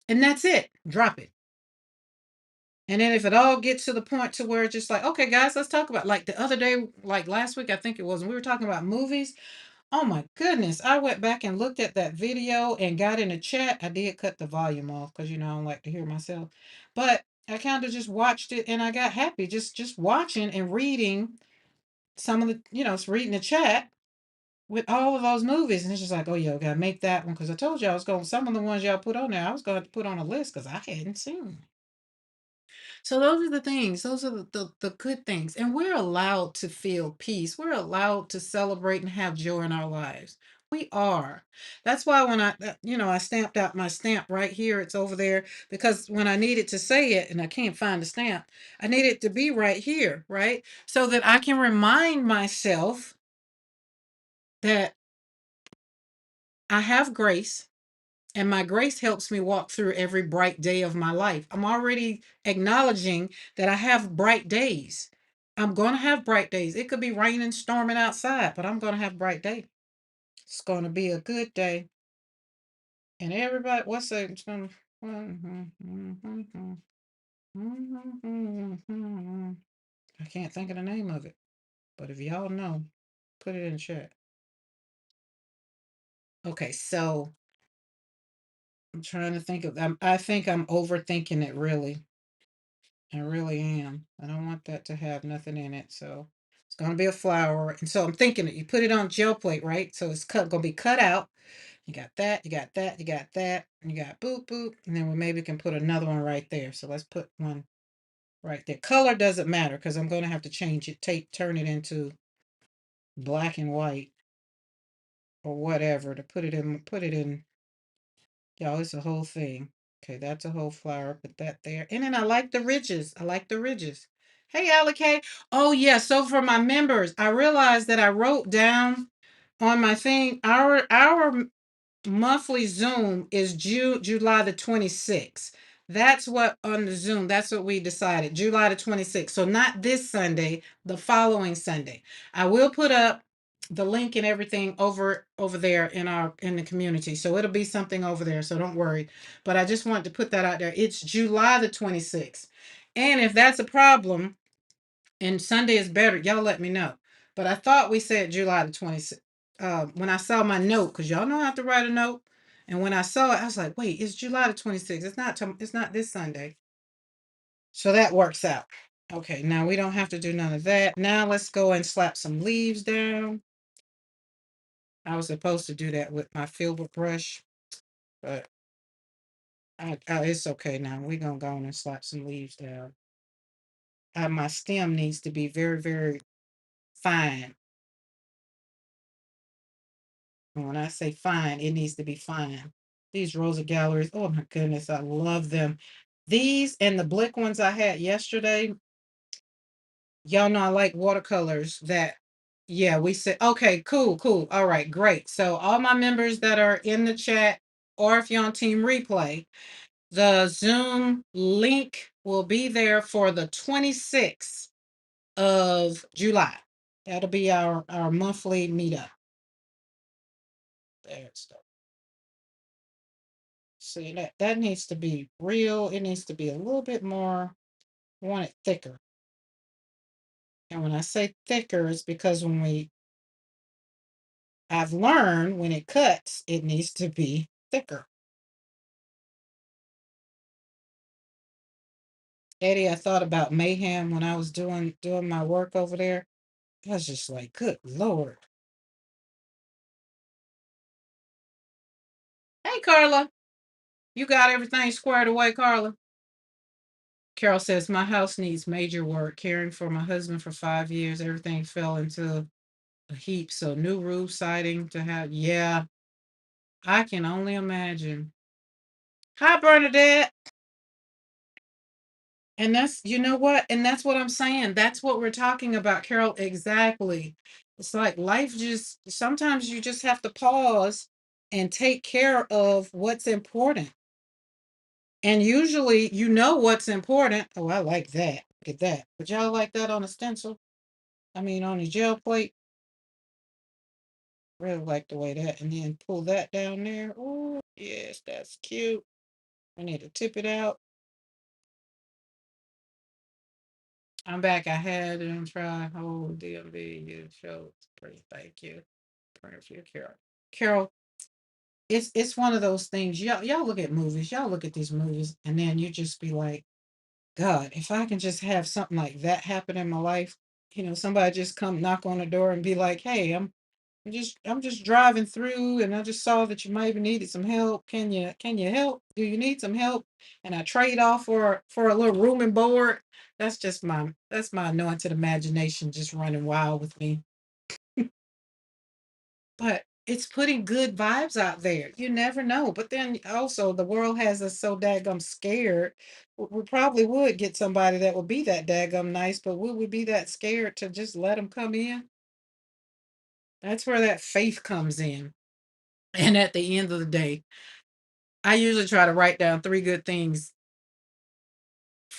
And that's it. Drop it. And then if it all gets to the point to where it's just like, okay, guys, let's talk about, like the other day, like last week, I think it was, when we were talking about movies. Oh my goodness. I went back and looked at that video and got in a chat. I did cut the volume off because I don't like to hear myself. But I kind of just watched it and I got happy just watching and reading some of the, reading the chat. with all of those movies. And it's just like, oh, yeah, gotta make that one because I told you I was going. Some of the ones y'all put on there, I was going to put on a list because I hadn't seen them. So those are the things. Those are the good things, and we're allowed to feel peace. We're allowed to celebrate and have joy in our lives. We are. That's why when I stamped out my stamp right here. It's over there because when I needed to say it and I can't find the stamp, I need it to be right here, right? So that I can remind myself that I have grace, and my grace helps me walk through every bright day of my life. I'm already acknowledging that I have bright days. I'm going to have bright days. It could be raining, storming outside, but I'm going to have bright day. It's going to be a good day. And everybody, what's that? It's gonna- I can't think of the name of it, but if y'all know, put it in chat. Okay, so I'm trying to think of. I think I'm overthinking it. Really, I really am. I don't want that to have nothing in it. So it's gonna be a flower. And so I'm thinking that you put it on gel plate, right? So it's gonna be cut out. You got that, you got that, you got that, and you got boop boop. And then we maybe can put another one right there. So let's put one right there. Color doesn't matter because I'm gonna have to change it, turn it into black and white or whatever to put it in. Y'all, it's a whole thing. Okay, that's a whole flower. Put that there. And then I like the ridges. I like the ridges. Hey, Alec. Oh, yeah. So for my members, I realized that I wrote down on my thing, our monthly Zoom is July the 26th. That's what on the Zoom, that's what we decided. July the 26th. So not this Sunday, the following Sunday. I will put up the link and everything over there in the community. So it'll be something over there. So don't worry. But I just wanted to put that out there. It's July the 26th. And if that's a problem, and Sunday is better, y'all let me know. But I thought we said July the 26th. When I saw my note, because y'all know how to write a note. And when I saw it, I was like, wait, it's July the 26th. It's not this Sunday. So that works out. Okay, now we don't have to do none of that. Now let's go and slap some leaves down. I was supposed to do that with my filbert brush, but it's okay now. We're going to go on and slap some leaves down. My stem needs to be very, very fine. And when I say fine, it needs to be fine. These Rosa Galleries, oh my goodness, I love them. These and the Blick ones I had yesterday, y'all know I like watercolors that, yeah, we said, okay, cool, cool. All right, great. So all my members that are in the chat, or if you're on Team Replay, the Zoom link will be there for the 26th of July. That'll be our monthly meetup. There it's go. See, that needs to be real. It needs to be a little bit more, I want it thicker. And when I say thicker, it's because I've learned when it cuts, it needs to be thicker. Eddie, I thought about mayhem when I was doing my work over there. I was just like, good Lord. Hey, Carla, you got everything squared away, Carla? Carol says, my house needs major work. Caring for my husband for 5 years, everything fell into a heap. So new roof siding to have, yeah, I can only imagine. Hi, Bernadette. And that's, you know what? And that's what I'm saying. That's what we're talking about, Carol. Exactly. It's like life just, sometimes you just have to pause and take care of what's important. And usually you know what's important. Oh, I like that. Look at that. Would y'all like that on a stencil? I mean, on a gel plate? Really like the way that, and then pull that down there. Oh, yes, that's cute. I need to tip it out. I'm back. I had it and try. Oh, DMV, you show. Pretty, thank you. Prayer for you, Carol. Carol, it's one of those things. Y'all look at movies. Y'all look at these movies, and then you just be like, God, if I can just have something like that happen in my life, somebody just come knock on the door and be like, Hey, I'm just driving through and I just saw that you maybe needed some help. Can you help? Do you need some help? And I trade off for a little room and board. That's my anointed imagination just running wild with me. But it's putting good vibes out there. You never know. But then also the world has us so daggum scared. We probably would get somebody that would be that daggum nice, but would we be that scared to just let them come in? That's where that faith comes in. And at the end of the day, I usually try to write down three good things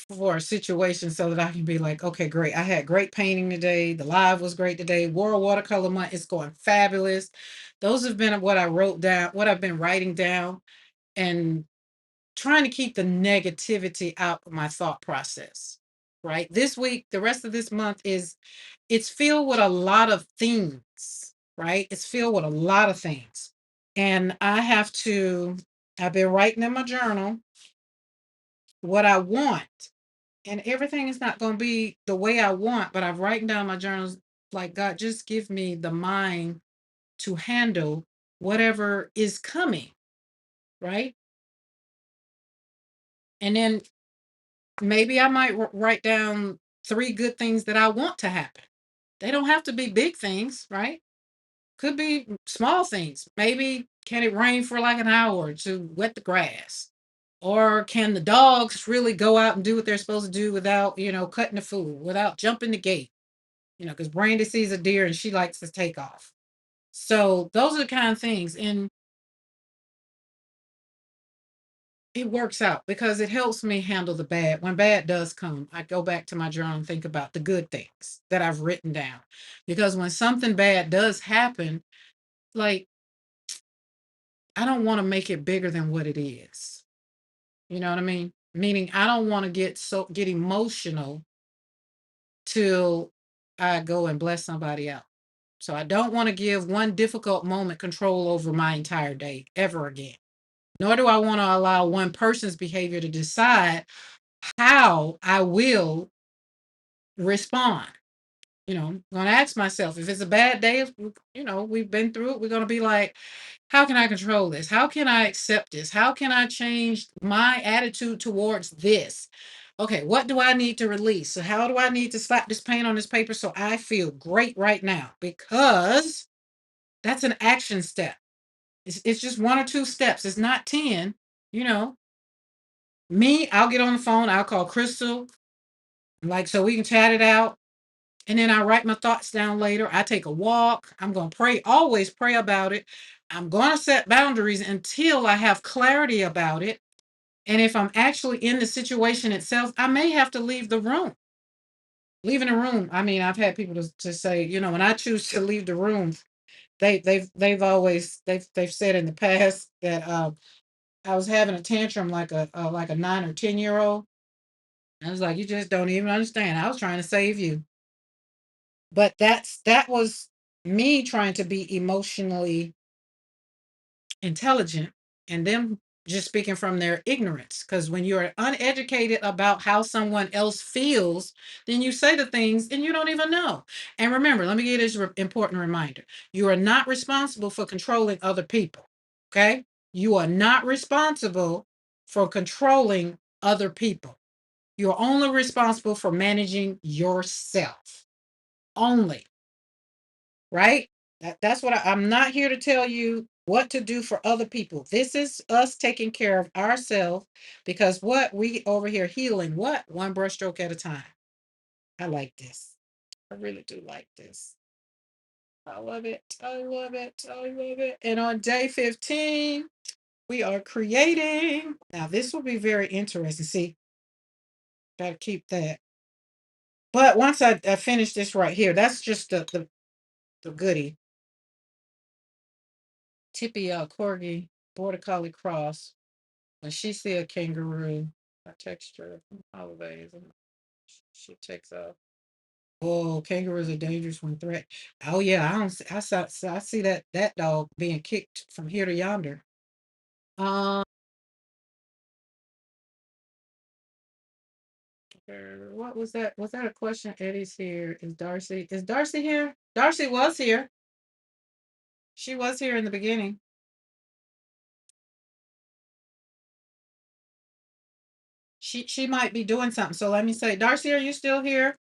for a situation so that I can be like, okay, great. I had great painting today. The live was great today. World Watercolor Month is going fabulous. Those have been what I wrote down, what I've been writing down, and trying to keep the negativity out of my thought process. Right. This week, the rest of this month it's filled with a lot of things. Right. It's filled with a lot of things. And I've been writing in my journal what I want. And everything is not going to be the way I want, but I've written down my journals like, God, just give me the mind to handle whatever is coming. Right. And then maybe I might write down three good things that I want to happen. They don't have to be big things, right? Could be small things. Maybe can it rain for like an hour to wet the grass? Or can the dogs really go out and do what they're supposed to do without, cutting the food, without jumping the gate? Because Brandy sees a deer and she likes to take off. So those are the kind of things. And it works out because it helps me handle the bad. When bad does come, I go back to my journal and think about the good things that I've written down. Because when something bad does happen, like, I don't want to make it bigger than what it is. You know what I mean? Meaning I don't want to get emotional till I go and bless somebody else. So I don't want to give one difficult moment control over my entire day ever again. Nor do I want to allow one person's behavior to decide how I will respond. I'm going to ask myself if it's a bad day, we've been through it, we're going to be like, how can I control this? How can I accept this? How can I change my attitude towards this? Okay, what do I need to release? So, how do I need to slap this paint on this paper so I feel great right now? Because that's an action step. It's just one or two steps. It's not 10. You know, I'll get on the phone, I'll call Crystal, like, so we can chat it out. And then I write my thoughts down later. I take a walk. I'm going to pray, always pray about it. I'm going to set boundaries until I have clarity about it. And if I'm actually in the situation itself, I may have to leave the room. Leaving the room. I mean, I've had people to say, when I choose to leave the room, they've said in the past that I was having a tantrum like a 9 or 10 year old. I was like, you just don't even understand. I was trying to save you. But that was me trying to be emotionally intelligent and them just speaking from their ignorance. Because when you're uneducated about how someone else feels, then you say the things and you don't even know. And remember, let me give you this important reminder: you are not responsible for controlling other people. Okay, you are not responsible for controlling other people. You're only responsible for managing yourself only. Right? That's what I'm not here to tell you what to do for other people. This is us taking care of ourselves because what we over here healing, what one brushstroke at a time. I like this. I really do like this. I love it. I love it. I love it. And on day 15, we are creating. Now, this will be very interesting. See, got to keep that. But once I finish this right here, that's just the goodie. Tippy corgi border collie cross. When she see a kangaroo, I text her from holidays and she takes off. Oh, kangaroos are dangerous when threat. Oh yeah, I don't. I see that dog being kicked from here to yonder. Um, what was that? Was that a question? Eddie's here. Is Darcy? Is Darcy here? Darcy was here. She was here in the beginning. She might be doing something. So let me say, Darcy, are you still here?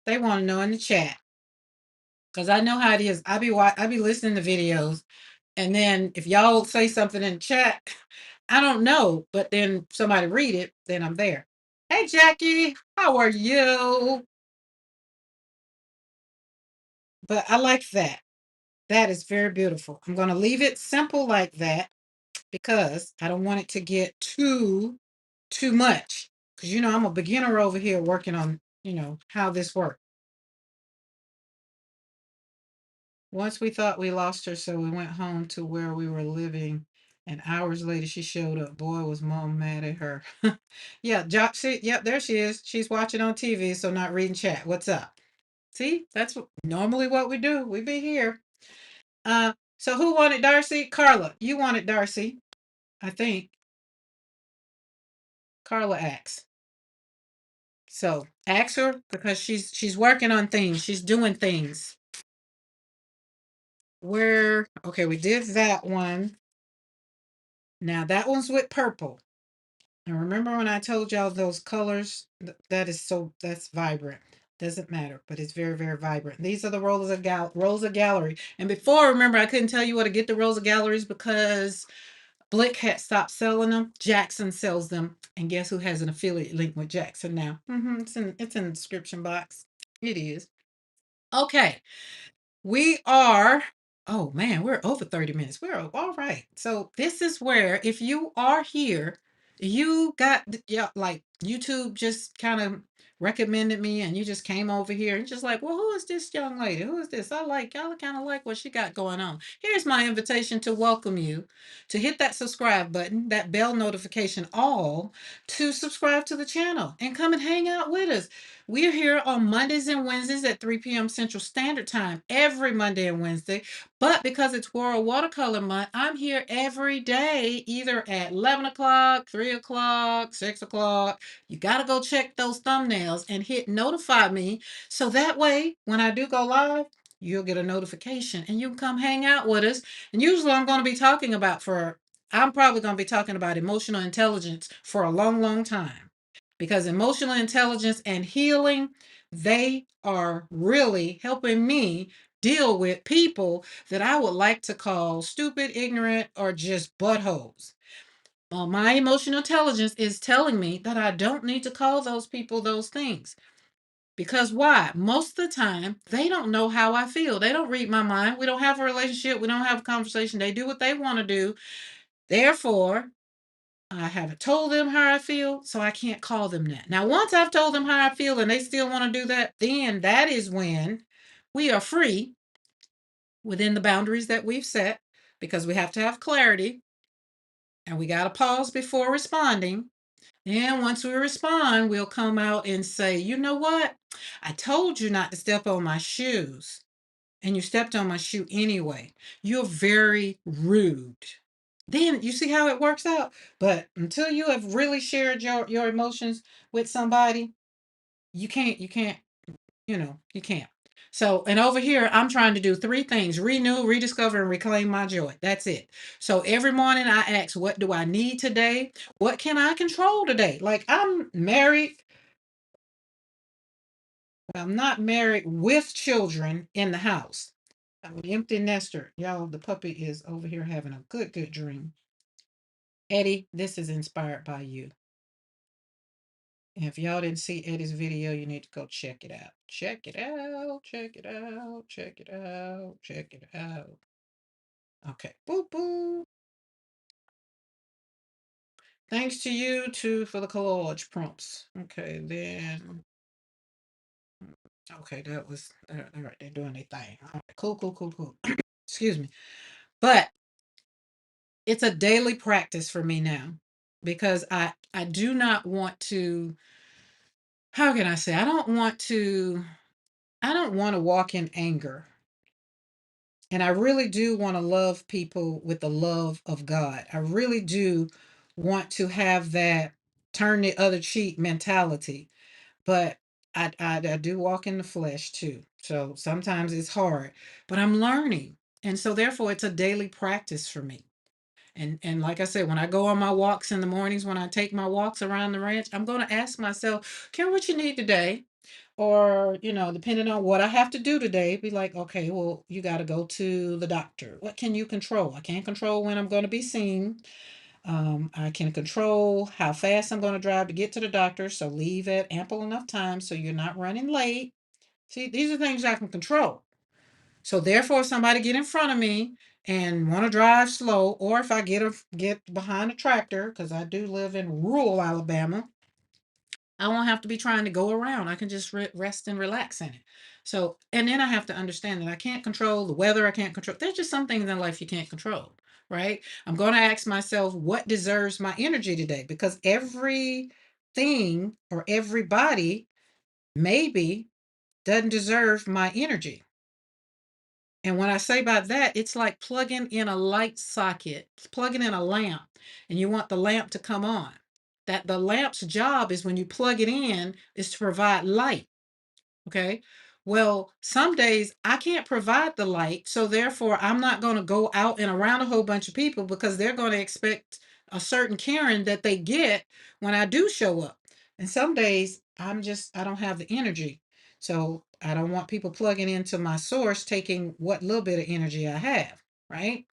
They want to know in the chat because I know how it is. I be listening to videos, and then if y'all say something in the chat, I don't know, but then somebody read it, then I'm there. Hey Jackie, how are you? But I like that. That is very beautiful. I'm going to leave it simple like that because I don't want it to get too much. Because I'm a beginner over here working on how this works. Once we thought we lost her, so we went home to where we were living. And hours later, she showed up. Boy, was mom mad at her. Yeah, yep, there she is. She's watching on TV, so not reading chat. What's up? See, that's normally what we do. We be here. So who wanted Darcy? Carla. You wanted Darcy, I think. Carla asks. So ask her because she's working on things. She's doing things. Okay, we did that one. Now that one's with purple. And remember when I told y'all those colors? That's vibrant. Doesn't matter, but it's very, very vibrant. These are the Rosa Gallery. And before, remember, I couldn't tell you where to get the Rosa Galleries because Blick had stopped selling them. Jackson sells them. And guess who has an affiliate link with Jackson now? It's in the description box. It is. Okay. We are, oh man, we're over 30 minutes. We're all right. So this is where, if you are here, you got, yeah, like YouTube just kind of recommended me and you just came over here and just like, well, who is this young lady? Who is this? I kind of like what she got going on. Here's my invitation to welcome you to hit that subscribe button, that bell notification all to subscribe to the channel and come and hang out with us. We're here on Mondays and Wednesdays at 3 p.m. Central Standard Time, every Monday and Wednesday. But because it's World Watercolor Month, I'm here every day, either at 11 o'clock, 3 o'clock, 6 o'clock. You got to go check those thumbnails and hit notify me. So that way, when I do go live, you'll get a notification and you can come hang out with us. And usually I'm probably going to be talking about emotional intelligence for a long, long time because emotional intelligence and healing, they are really helping me deal with people that I would like to call stupid, ignorant, or just buttholes. Well, my emotional intelligence is telling me that I don't need to call those people those things. Because why? Most of the time, they don't know how I feel. They don't read my mind. We don't have a relationship. We don't have a conversation. They do what they want to do. Therefore, I haven't told them how I feel, so I can't call them that. Now, once I've told them how I feel and they still want to do that, then that is when we are free within the boundaries that we've set because we have to have clarity and we got to pause before responding. And once we respond, we'll come out and say, you know what? I told you not to step on my shoes, and you stepped on my shoe anyway. You're very rude. Then you see how it works out. But until you have really shared your emotions with somebody, you can't. So, and over here, I'm trying to do three things: renew, rediscover, and reclaim my joy. That's it. So every morning I ask, what do I need today? What can I control today? Like I'm married. I'm not married with children in the house. I'm an empty nester. Y'all, the puppy is over here having a good dream. Eddie, this is inspired by you. And if y'all didn't see Eddie's video, you need to go check it out. Check it out, check it out, check it out, check it out. Okay, boop boop. Thanks to you too for the collage prompts. Okay, then. Okay, that was all right. They're doing their thing. All right, cool. Excuse me, but it's a daily practice for me now because I do not want to. How can I say? I don't want to. I don't want to walk in anger. And I really do want to love people with the love of God. I really do want to have that turn the other cheek mentality. But I do walk in the flesh too. So sometimes it's hard, but I'm learning. And so therefore it's a daily practice for me. And like I said, when I go on my walks in the mornings, when I take my walks around the ranch, I'm going to ask myself, Karen, what you need today? Or, depending on what I have to do today, be like, okay, well, you got to go to the doctor. What can you control? I can't control when I'm going to be seen. I can control how fast I'm going to drive to get to the doctor. So leave at ample enough time so you're not running late. See, these are things I can control. So therefore, if somebody get in front of me and want to drive slow, or if I get behind a tractor, because I do live in rural Alabama, I won't have to be trying to go around. I can just rest and relax in it. So, and then I have to understand that I can't control the weather. I can't control. There's just some things in life you can't control, right? I'm going to ask myself what deserves my energy today, because every thing or everybody maybe doesn't deserve my energy. And when I say about that, it's like plugging in a light socket, plugging in a lamp, and you want the lamp to come on. That the lamp's job is when you plug it in, is to provide light. Okay. Well, some days I can't provide the light. So therefore, I'm not going to go out and around a whole bunch of people because they're going to expect a certain Karen that they get when I do show up. And some days I don't have the energy. So I don't want people plugging into my source, taking what little bit of energy I have. Right.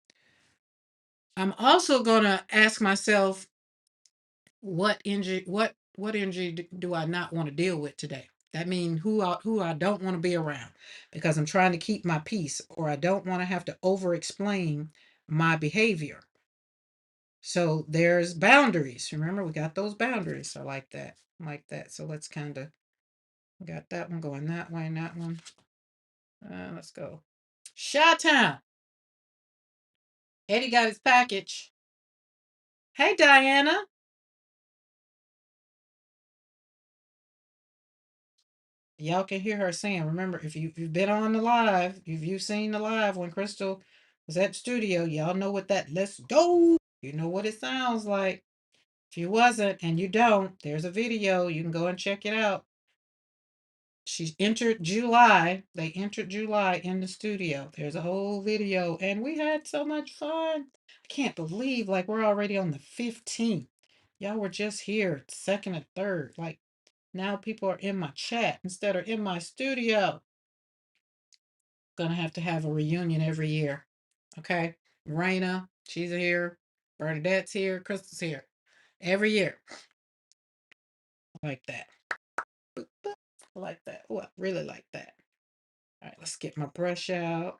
I'm also going to ask myself, what energy do I not want to deal with today? That means who I don't want to be around, because I'm trying to keep my peace, or I don't want to have to over explain my behavior. So there's boundaries. Remember, we got those boundaries. I like that. Like that. So let's kind of got that one going that way and that one. Let's go. Shot Town. Eddie got his package. Hey, Diana. Y'all can hear her saying, remember, if you've been on the live, if you've seen the live when Crystal was at the studio, y'all know what that let's go. You know what it sounds like. If you wasn't and you don't, there's a video. You can go and check it out. She entered July. They entered July in the studio. There's a whole video, and we had so much fun. I can't believe like we're already on the 15th. Y'all were just here, second and third. Like now people are in my chat instead of in my studio. Gonna have to have a reunion every year. Okay. Raina, she's here. Bernadette's here. Crystal's here. Every year. Like that. Like that. Oh, I really like that. All right, let's get my brush out.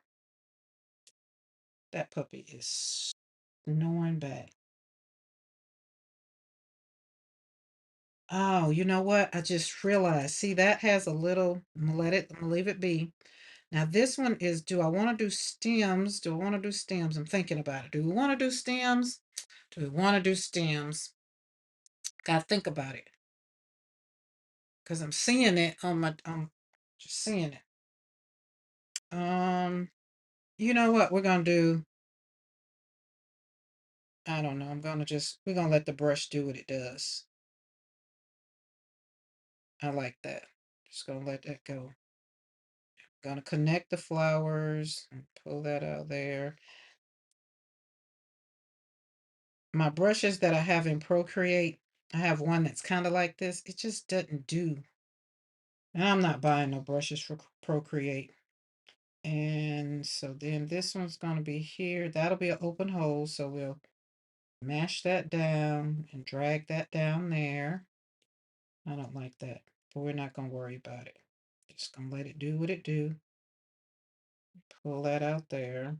That puppy is snoring back. Oh, you know what? I just realized. See, that has a little, I'm gonna leave it be. Now this one is, do I want to do stems? Do I want to do stems? I'm thinking about it. Do we want to do stems? Do we want to do stems? Gotta think about it. Because I'm seeing it I'm just seeing it. You know what we're gonna do? I don't know. We're gonna let the brush do what it does. I like that. Just gonna let that go. Gonna connect the flowers and pull that out there. My brushes that I have in Procreate, I have one that's kind of like this. It just doesn't do. And I'm not buying no brushes for Procreate. And so then this one's gonna be here. That'll be an open hole. So we'll mash that down and drag that down there. I don't like that, but we're not gonna worry about it. Just gonna let it do what it do. Pull that out there.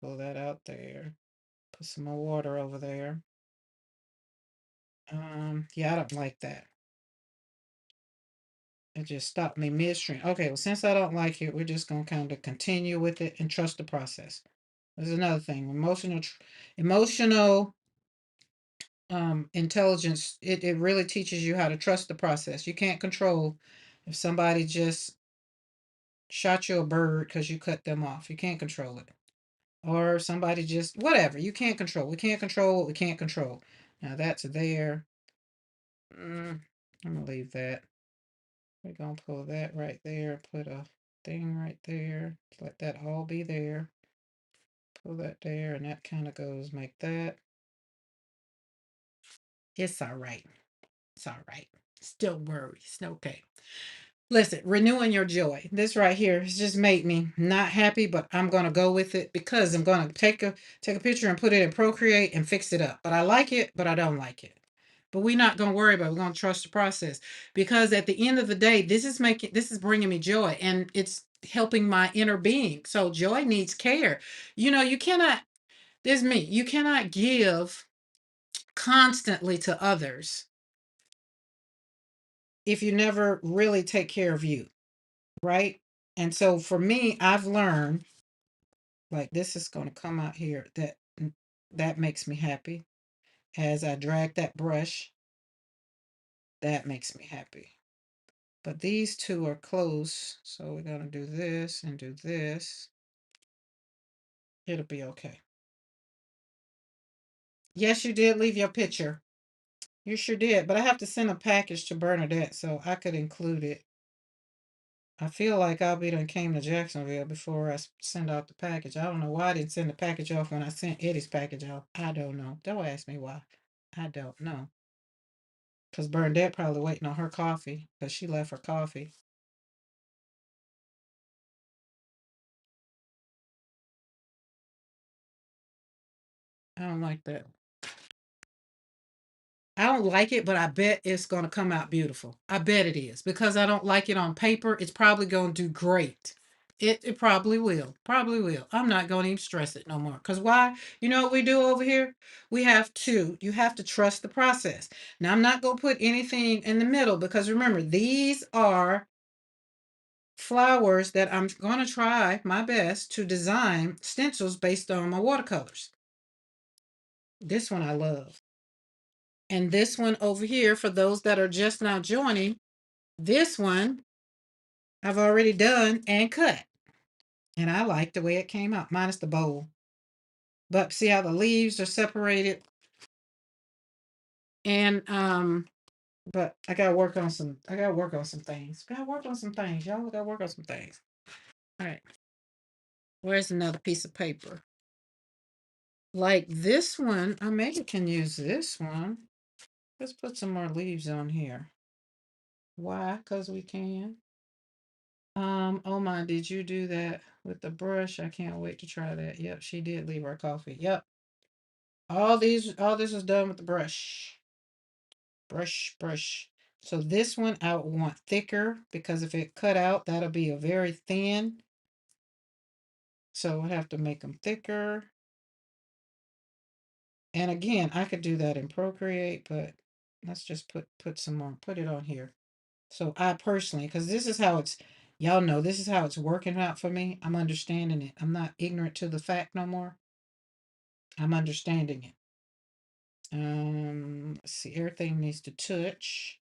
Pull that out there. Put some more water over there. Yeah, I don't like that. It just stopped me midstream. Okay, well, since I don't like it, we're just gonna kind of continue with it and trust the process. There's another thing. Emotional intelligence, it really teaches you how to trust the process. You can't control if somebody just shot you a bird because you cut them off. You can't control it. Or somebody just whatever. You can't control. We can't control what we can't control. Now that's there. I'm gonna leave that. We're gonna pull that right there. Put a thing right there. Let that all be there. Pull that there, and that kind of goes, make that. It's all right. It's all right. Still worries. Okay. Listen, renewing your joy. This right here has just made me not happy, but I'm gonna go with it because I'm gonna take a picture and put it in Procreate and fix it up. But I like it, but I don't like it. But we're not gonna worry about it. We're gonna trust the process because at the end of the day, this is bringing me joy and it's helping my inner being. So joy needs care. You cannot. There's me. You cannot give constantly to others if you never really take care of you, right? And so for me, I've learned like this is going to come out here that makes me happy. As I drag that brush, that makes me happy. But these two are close, so we're going to do this and do this. It'll be okay. Yes, you did leave your picture. You sure did, but I have to send a package to Bernadette so I could include it. I feel like I'll be done came to Jacksonville before I send out the package. I don't know why I didn't send the package off when I sent Eddie's package off. I don't know. Don't ask me why. I don't know. Because Bernadette probably waiting on her coffee because she left her coffee. I don't like that. I don't like it, but I bet it's going to come out beautiful. I bet it is because I don't like it on paper. It's probably going to do great. It probably will. Probably will. I'm not going to even stress it no more. Because why? You know what we do over here? You have to trust the process. Now, I'm not going to put anything in the middle because remember, these are flowers that I'm going to try my best to design stencils based on my watercolors. This one I love. And this one over here, for those that are just now joining, this one I've already done and cut. And I like the way it came out, minus the bowl. But see how the leaves are separated? And but I gotta work on some things. Gotta work on some things, y'all. Gotta work on some things. All right. Where's another piece of paper? Like this one, I maybe can use this one. Let's put some more leaves on here. Why? Because we can. Oh my, did you do that with the brush? I can't wait to try that. Yep, she did leave our coffee. Yep. All this was done with the brush. Brush, brush. So this one I would want thicker because if it cut out, that'll be a very thin. So we'll have to make them thicker. And again, I could do that in Procreate, but let's just put some more, put it on here. So I personally, because this is how it's, y'all know, this is how it's working out for me. I'm understanding it. I'm not ignorant to the fact no more. I'm understanding it. Let's see, everything needs to touch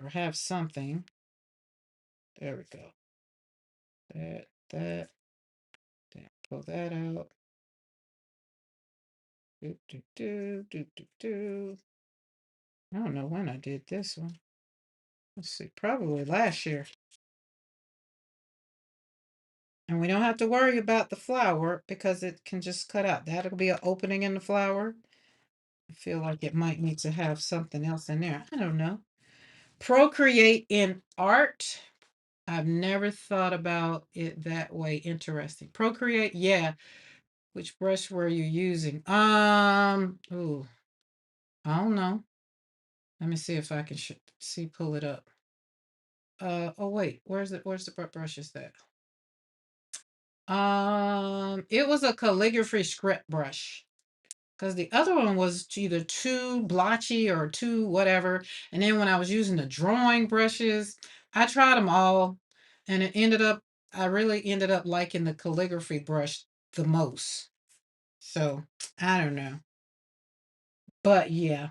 or have something. There we go. That. Pull that out. Do. I don't know when I did this one. Let's see, probably last year. And we don't have to worry about the flower because it can just cut out. That'll be an opening in the flower. I feel like it might need to have something else in there. I don't know. Procreate in art. I've never thought about it that way. Interesting. Procreate, yeah. Which brush were you using? Ooh, I don't know. Let me see if I can see pull it up. Oh wait, where's the brush is that? It was a calligraphy script brush because the other one was either too blotchy or too whatever. And then when I was using the drawing brushes, I tried them all, and I really ended up liking the calligraphy brush the most. So I don't know, but yeah.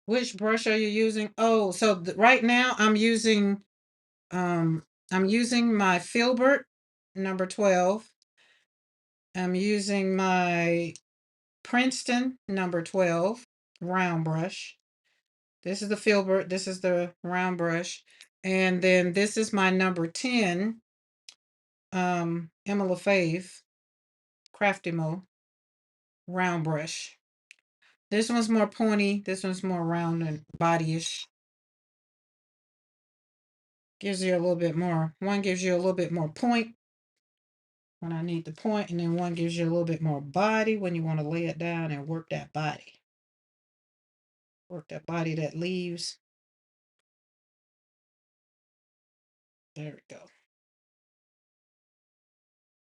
Which brush are you using? Oh, so right now um I'm using my Filbert number 12. I'm using my Princeton number 12 round brush. This is the Filbert, this is the round brush. And then this is my number 10, Emma LaFave Crafty Mo round brush. This one's more pointy. This one's more round and bodyish. Gives you a little bit more. One gives you a little bit more point when I need the point, and then one gives you a little bit more body when you want to lay it down and work that body. Work that body that leaves. There we go.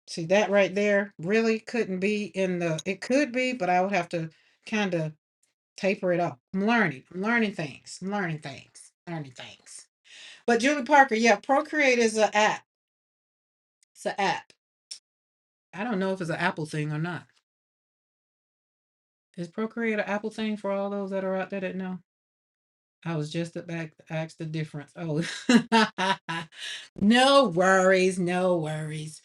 See that right there really couldn't be in the, it could be, but I would have to kind of taper it up. I'm learning. I'm learning things. I'm learning things. Learning things. But Julie Parker, yeah, Procreate is an app. It's an app. I don't know if it's an Apple thing or not. Is Procreate an Apple thing for all those that are out there that know? I was just about to ask the difference. Oh, no worries, no worries.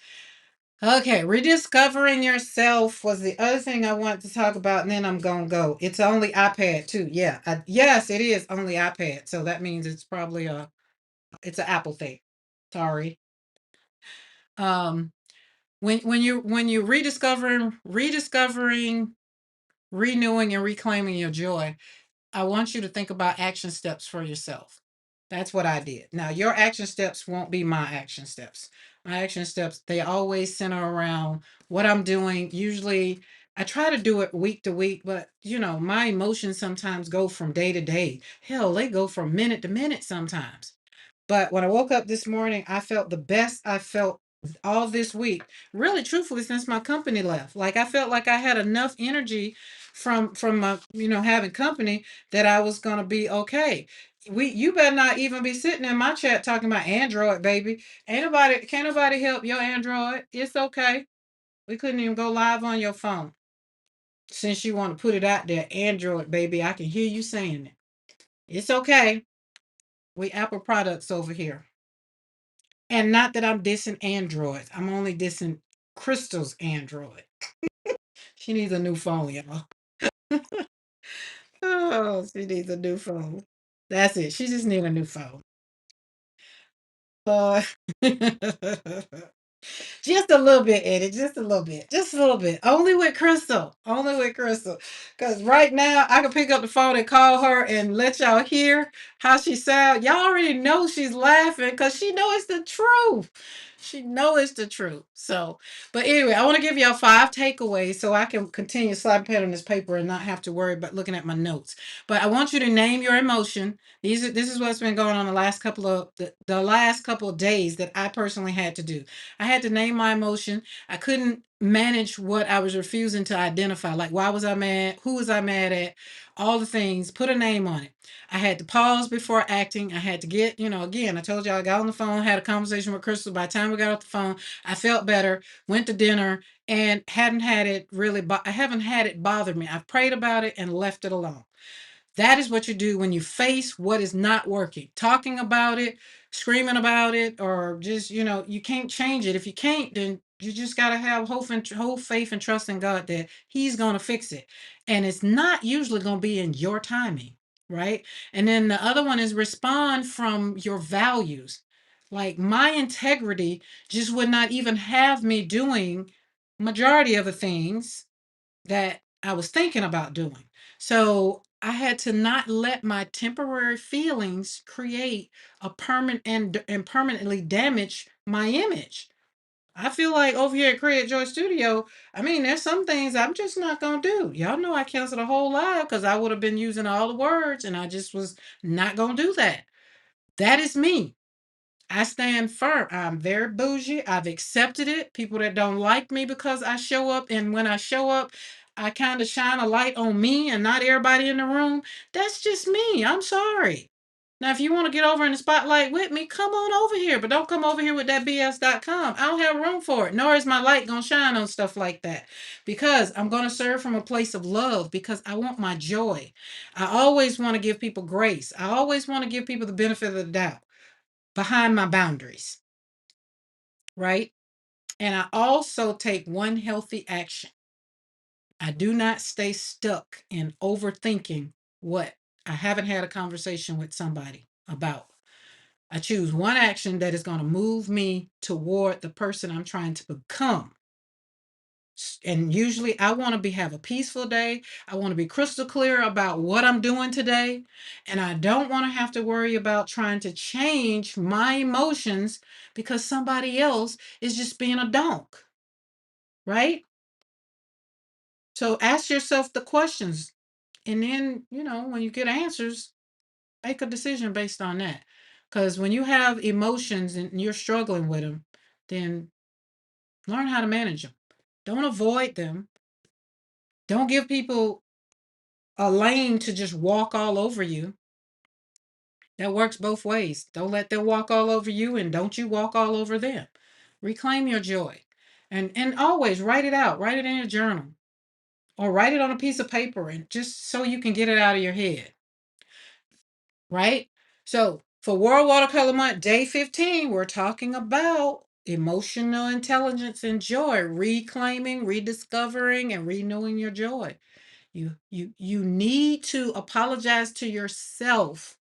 Okay, rediscovering yourself was the other thing I wanted to talk about, and then I'm gonna go. It's only iPad too. Yeah, yes, it is only iPad. So that means it's probably it's an Apple thing. Sorry. Um, when you rediscovering, renewing, and reclaiming your joy, I want you to think about action steps for yourself. That's what I did. Now, your action steps won't be my action steps. My action steps, they always center around what I'm doing. Usually, I try to do it week to week, but my emotions sometimes go from day to day. Hell, they go from minute to minute sometimes. But when I woke up this morning, I felt the best I felt all this week. Really, truthfully, since my company left. Like I felt like I had enough energy from my, having company that I was gonna be okay. You better not even be sitting in my chat talking about Android, baby. Can't nobody help your Android. It's okay. We couldn't even go live on your phone. Since you want to put it out there, Android, baby, I can hear you saying it. It's okay. We Apple products over here. And not that I'm dissing Android. I'm only dissing Crystal's Android. She needs a new phone, y'all. Oh, she needs a new phone. That's it. She just needs a new phone. Uh, just a little bit, Eddie. Just a little bit. Just a little bit. Only with Crystal. Only with Crystal. Because right now, I can pick up the phone and call her and let y'all hear how she sounds. Y'all already know she's laughing because she knows it's the truth. She know it's the truth. So, but anyway, I want to give y'all 5 takeaways so I can continue slide pen on this paper and not have to worry about looking at my notes. But I want you to name your emotion. This is what's been going on the last couple of days that I personally had to do. I had to name my emotion. I couldn't manage what I was refusing to identify. Like, why was I mad? Who was I mad at? All the things. Put a name on it. I had to pause before acting. I had to get, again, I told you I got on the phone, had a conversation with Crystal. By the time we got off the phone, I felt better, went to dinner, and I haven't had it bother me. I've prayed about it and left it alone. That is what you do when you face what is not working. Talking about it, screaming about it, or just, you can't change it. If you can't, then you just got to have whole faith and trust in God that He's going to fix it. And it's not usually going to be in your timing, right? And then the other one is respond from your values. Like my integrity just would not even have me doing majority of the things that I was thinking about doing. So I had to not let my temporary feelings create a and permanently damage my image. I feel like over here at Create Joy Studio, I mean, there's some things I'm just not gonna do. Y'all know I canceled a whole live because I would have been using all the words and I just was not gonna do that. That is me. I stand firm. I'm very bougie. I've accepted it. People that don't like me because I show up, and when I show up, I kind of shine a light on me and not everybody in the room. That's just me. I'm sorry. Now, if you want to get over in the spotlight with me, come on over here, but don't come over here with that BS.com. I don't have room for it, nor is my light going to shine on stuff like that because I'm going to serve from a place of love because I want my joy. I always want to give people grace. I always want to give people the benefit of the doubt behind my boundaries, right? And I also take one healthy action. I do not stay stuck in overthinking what I haven't had a conversation with somebody about. I choose one action that is going to move me toward the person I'm trying to become. And usually I want to have a peaceful day. I want to be crystal clear about what I'm doing today. And I don't want to have to worry about trying to change my emotions because somebody else is just being a donk, right? So ask yourself the questions. And then, when you get answers, make a decision based on that. Because when you have emotions and you're struggling with them, then learn how to manage them. Don't avoid them. Don't give people a lane to just walk all over you. That works both ways. Don't let them walk all over you, and don't you walk all over them. Reclaim your joy. And always write it out. Write it in your journal or write it on a piece of paper, and just so you can get it out of your head. Right? So for World Watercolor Month, day 15, we're talking about emotional intelligence and joy, reclaiming, rediscovering, and renewing your joy. You need to apologize to yourself,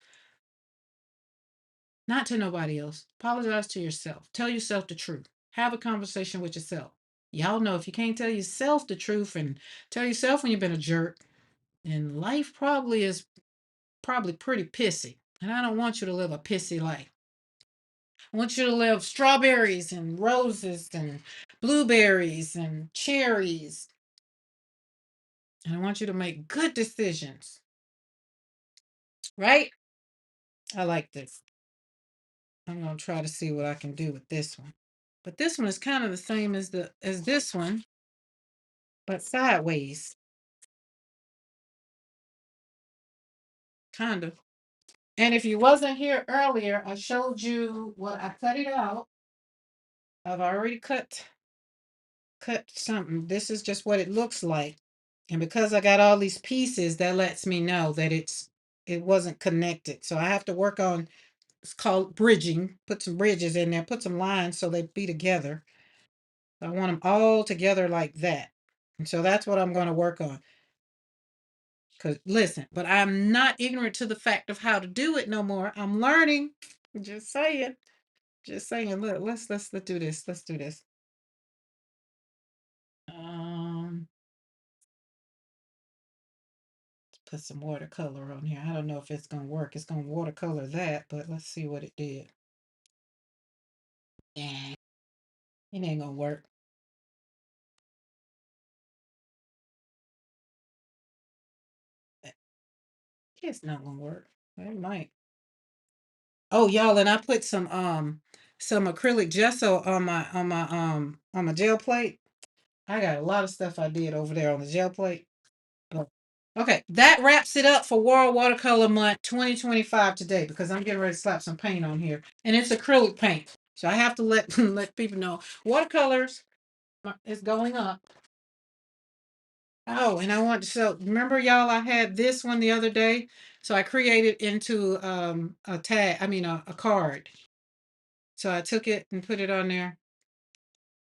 not to nobody else. Apologize to yourself. Tell yourself the truth. Have a conversation with yourself. Y'all know if you can't tell yourself the truth and tell yourself when you've been a jerk, then life probably is pretty pissy. And I don't want you to live a pissy life. I want you to live strawberries and roses and blueberries and cherries. And I want you to make good decisions. Right? I like this. I'm going to try to see what I can do with this one. But this one is kind of the same as this one, but sideways. Kind of. And if you wasn't here earlier, I showed you what I cut it out. I've already cut something. This is just what it looks like. And because I got all these pieces, that lets me know that it wasn't connected. So I have to work on, it's called bridging, put some bridges in there, put some lines so they be together. I want them all together like that. And so that's what I'm going to work on. Because listen, but I'm not ignorant to the fact of how to do it no more. I'm learning. Just saying. Just saying. Look, let's do this. Let's do this. Um, put some watercolor on here. I don't know if it's gonna work. It's gonna watercolor that, but let's see what it did. Yeah, it ain't gonna work. It's not gonna work. It might. Oh, y'all, and I put some acrylic gesso on my gel plate. I got a lot of stuff I did over there on the gel plate. But okay, that wraps it up for World Watercolor Month 2025 today because I'm getting ready to slap some paint on here. And it's acrylic paint. So I have to let let people know watercolors is going up. Oh, and I want to so remember y'all, I had this one the other day. So I created into a tag, I mean a card. So I took it and put it on there.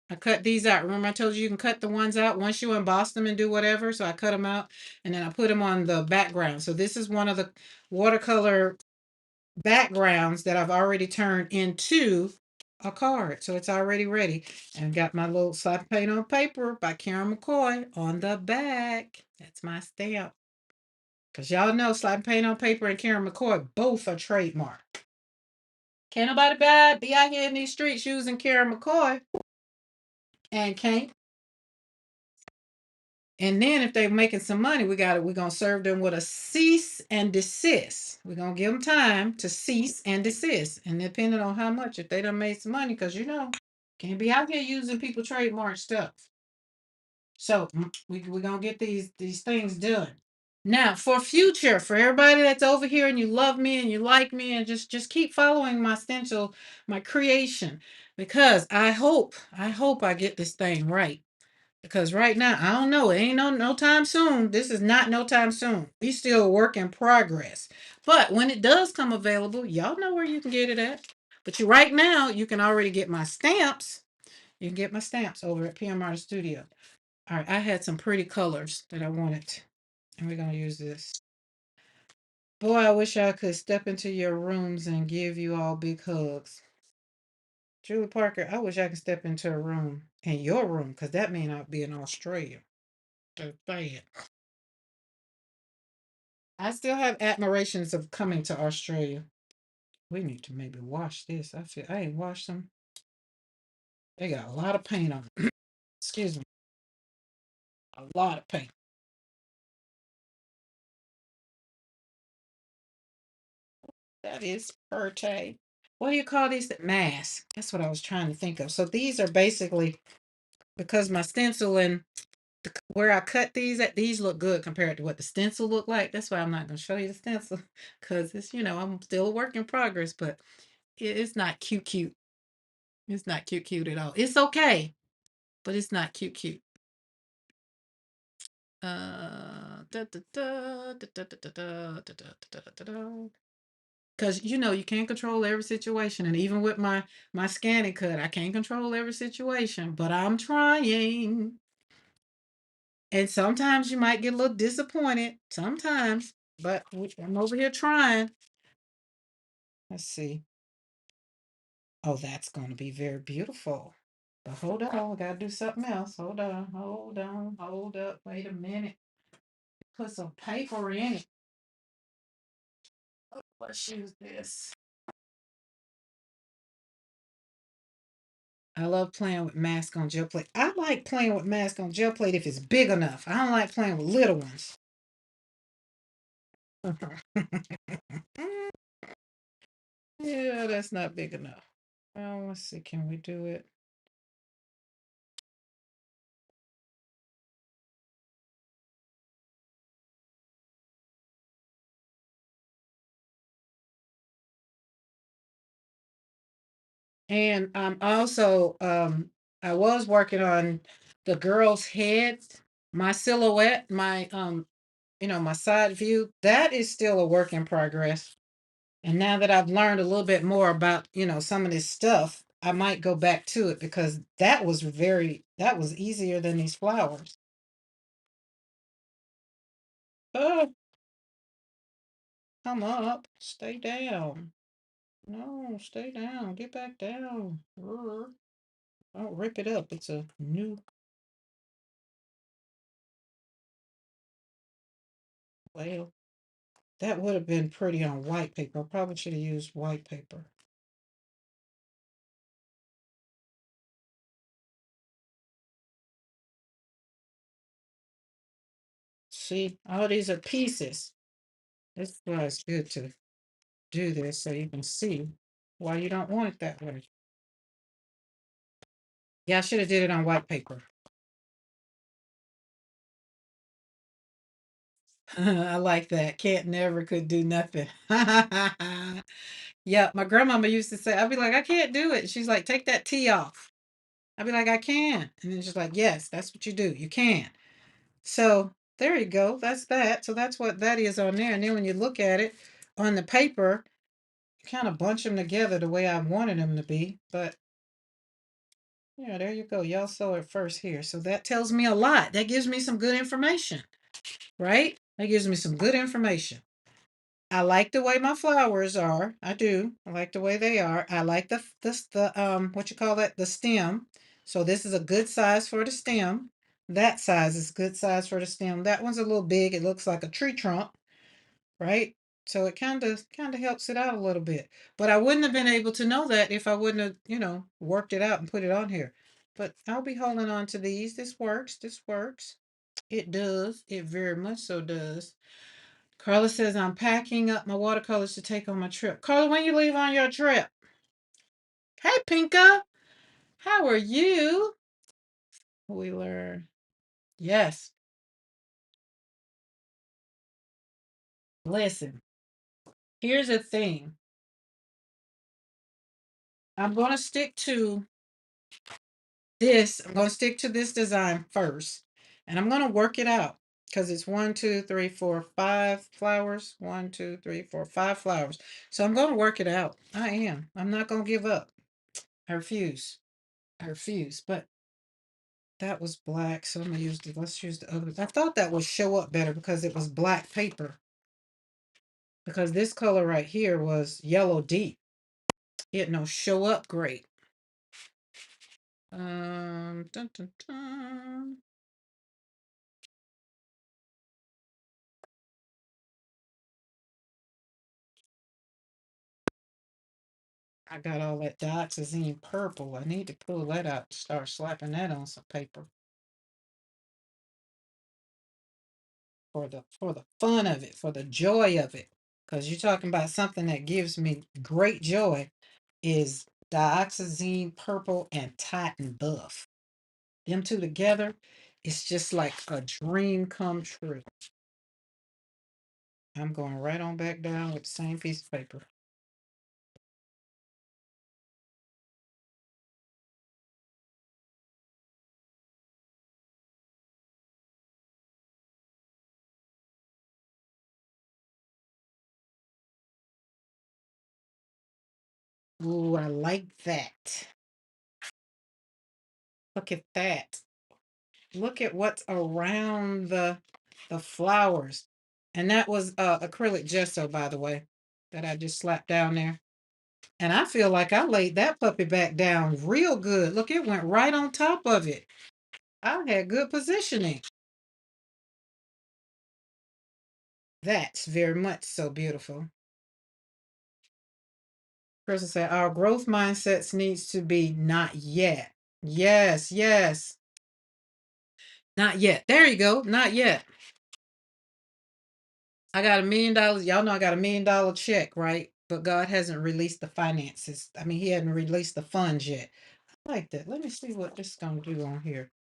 I cut these out. Remember I told you you can cut the ones out once you emboss them and do whatever. So I cut them out and then I put them on the background. So this is one of the watercolor backgrounds that I've already turned into a card. So it's already ready. And got my little slap paint on paper by Karen McCoy on the back. That's my stamp. Because y'all know slap paint on paper and Karen McCoy both are trademark. Can't nobody be out here in these streets using Karen McCoy and can't. And then if they're making some money, we're gonna serve them with a cease and desist. We're gonna give them time to cease and desist. And depending on how much, if they done made some money, because can't be out here using people trademark stuff. So we're gonna get these things done. Now for future, for everybody that's over here and you love me and you like me and just keep following my stencil, my creation, because I hope I get this thing right. Because right now, I don't know. It ain't no time soon. This is not no time soon. We still a work in progress. But when it does come available, y'all know where you can get it at. But right now, you can already get my stamps. You can get my stamps over at PM Artist Studio. All right, I had some pretty colors that I wanted. And we're going to use this. Boy, I wish I could step into your rooms and give you all big hugs. Julie Parker, I wish I could step into a room in your room because that may not be in Australia. Just saying. I still have admirations of coming to Australia. We need to maybe wash this. I feel I ain't washed them. They got a lot of paint on them. Excuse me. A lot of paint. That is Perte. What do you call these? Masks. That's what I was trying to think of. So these are basically because my stenciling where I cut these at, these look good compared to what the stencil looked like. That's why I'm not going to show you the stencil because it's, I'm still a work in progress, but it's not cute, cute. It's not cute, cute at all. It's okay, but it's not cute, cute. Because you can't control every situation, and even with my scanning cut, I can't control every situation, but I'm trying. And sometimes you might get a little disappointed, sometimes, but I'm over here trying. Let's see. Oh, that's going to be very beautiful. But hold on, I gotta do something else. Hold on, hold up. Wait a minute. Put some paper in it. Let's use this. I love playing with mask on gel plate. I like playing with mask on gel plate if it's big enough. I don't like playing with little ones. Yeah, that's not big enough. Well, let's see. Can we do it? And I'm also I was working on the girl's heads, my silhouette, my side view. That is still a work in progress. And now that I've learned a little bit more about, some of this stuff, I might go back to it because that was easier than these flowers. Oh, come up, stay down. No, stay down, get back down. Don't rip it up. It's a new well. That would have been pretty on white paper. I probably should have used white paper. See, all these are pieces. That's why it's good to do this so you can see why you don't want it that way. Yeah, I should have did it on white paper. I like that. Can't never could do nothing. Yeah, my grandmama used to say, I'd be like, I can't do it. She's like, take that T off. I'd be like, I can. And then she's like, yes, that's what you do. You can. So there you go. That's that. So that's what that is on there. And then when you look at it on the paper, you kind of bunch them together the way I wanted them to be. But yeah, there you go. Y'all saw it first here. So that tells me a lot. That gives me some good information, right? That gives me some good information. I like the way my flowers are. I do. I like the way they are. I like the what you call that? The stem. So this is a good size for the stem. That size is good size for the stem. That one's a little big. It looks like a tree trunk, right? So it kind of helps it out a little bit. But I wouldn't have been able to know that if I wouldn't have, worked it out and put it on here. But I'll be holding on to these. This works. This works. It does. It very much so does. Carla says, I'm packing up my watercolors to take on my trip. Carla, when you leave on your trip? Hey, Pinka. How are you? We learn. Yes. Listen, here's the thing. I'm going to stick to this. I'm going to stick to this design first. And I'm going to work it out because it's 1, 2, 3, 4, 5 flowers. 1, 2, 3, 4, 5 flowers. So I'm going to work it out. I am. I'm not going to give up. I refuse. I refuse. But that was black, so let's use the other. I thought that would show up better because it was black paper. because this color right here was yellow deep. It no show up great. Dun, dun, dun. I got all that dioxazine purple. I need to pull that out and start slapping that on some paper for the fun of it, for the joy of it. Because you're talking about something that gives me great joy is dioxazine purple and Titan buff. Them two together, it's just like a dream come true. I'm going right on back down with the same piece of paper. Ooh, I like that. Look at that. Look at what's around the flowers. And that was acrylic gesso, by the way, that I just slapped down there. And I feel like I laid that puppy back down real good. Look, it went right on top of it. I had good positioning. That's very much so beautiful. Crystal said, our growth mindsets needs to be not yet. Yes, yes. Not yet. There you go. Not yet. I got $1 million. Y'all know I got $1 million check, right? But God hasn't released the finances. I mean, He hadn't released the funds yet. I like that. Let me see what this is gonna do on here.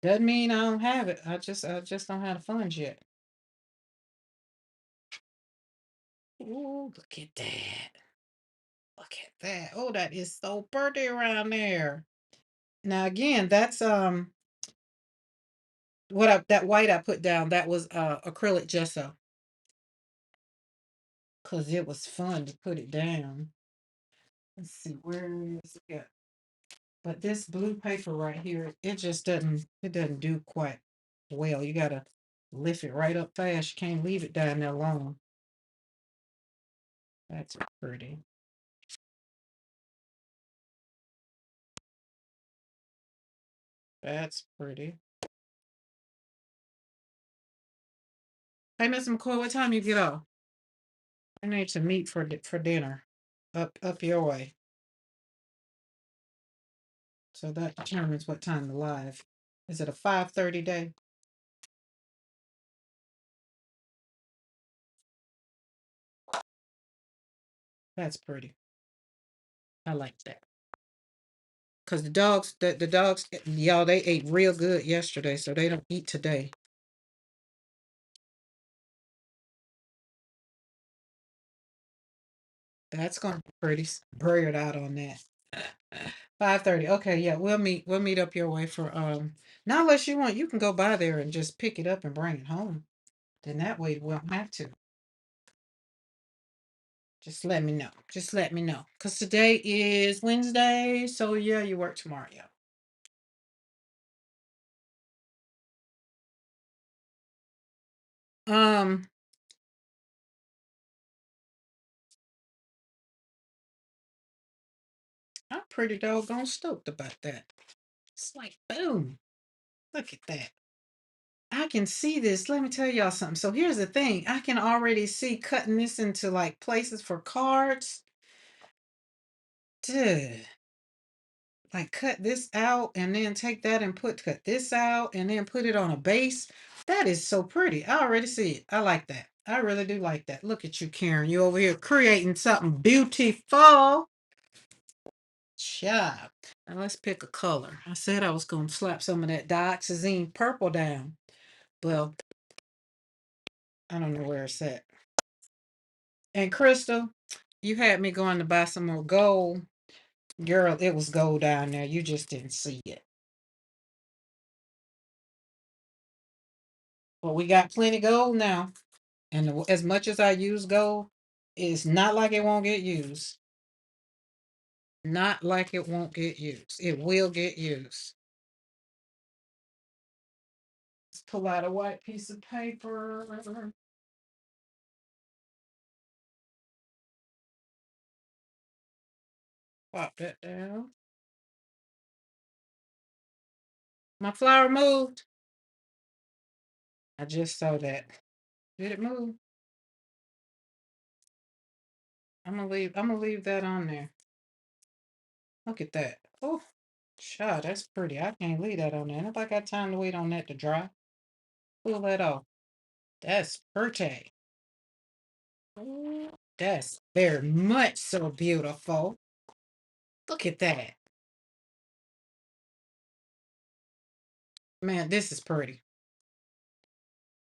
Doesn't mean I don't have it. I just don't have the funds yet. Oh, look at that. Look at that. Oh, that is so pretty around there. Now again, that's that white I put down, that was acrylic gesso. Cause it was fun to put it down. Let's see, where is it? But this blue paper right here, it doesn't do quite well. You gotta lift it right up fast. You can't leave it down there long. That's pretty. That's pretty. Hey, Miss McCoy, what time you get off? I need to meet for dinner. Up your way. So that determines what time to live. Is it a 5:30 day? That's pretty. I like that. Cause the dogs, y'all, they ate real good yesterday, so they don't eat today. That's gonna be pretty. Blurred out on that. 5:30. Okay, yeah, we'll meet up your way for not unless you want, you can go by there and just pick it up and bring it home. Then that way we won't have to. Just let me know. Just let me know. Cause today is Wednesday. So yeah, you work tomorrow, yeah. Um, I'm pretty doggone stoked about that. It's like boom. Look at that. I can see this. Let me tell y'all something. So here's the thing. I can already see cutting this into like places for cards. Dude. Like cut this out and then take that and cut this out and then put it on a base. That is so pretty. I already see it. I like that. I really do like that. Look at you, Karen. You over here creating something beautiful. Job. Now let's pick a color. I said I was going to slap some of that dioxazine purple down. Well, I don't know where it's at. And Crystal, you had me going to buy some more gold. Girl, it was gold down there. You just didn't see it. But we got plenty gold now. And as much as I use gold, it's not like it won't get used. Not like it won't get used. It will get used. Let's pull out a white piece of paper. Pop that down. My flower moved. I just saw that. Did it move? I'm gonna leave that on there. Look at that. Oh, child, that's pretty. I can't leave that on there. Nobody got time to wait on that to dry. Pull that off. That's pretty. Ooh, that's very much so beautiful. Look at that. Man, this is pretty.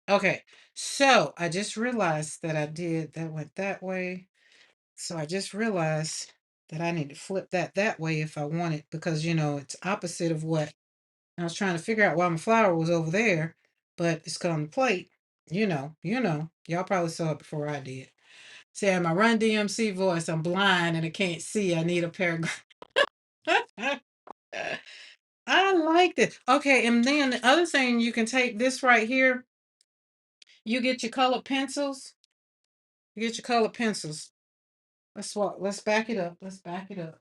Okay, so I just realized that that went that way. So I just realized that I need to flip that way if I want it because, it's opposite of what I was trying to figure out why my flower was over there, but it's on the plate. Y'all probably saw it before I did. See, in my Run DMC voice, I'm blind and I can't see. I need a pair of I like this. Okay, and then the other thing, you can take this right here. You get your colored pencils. You get your colored pencils. Let's swap. Let's back it up. Let's back it up.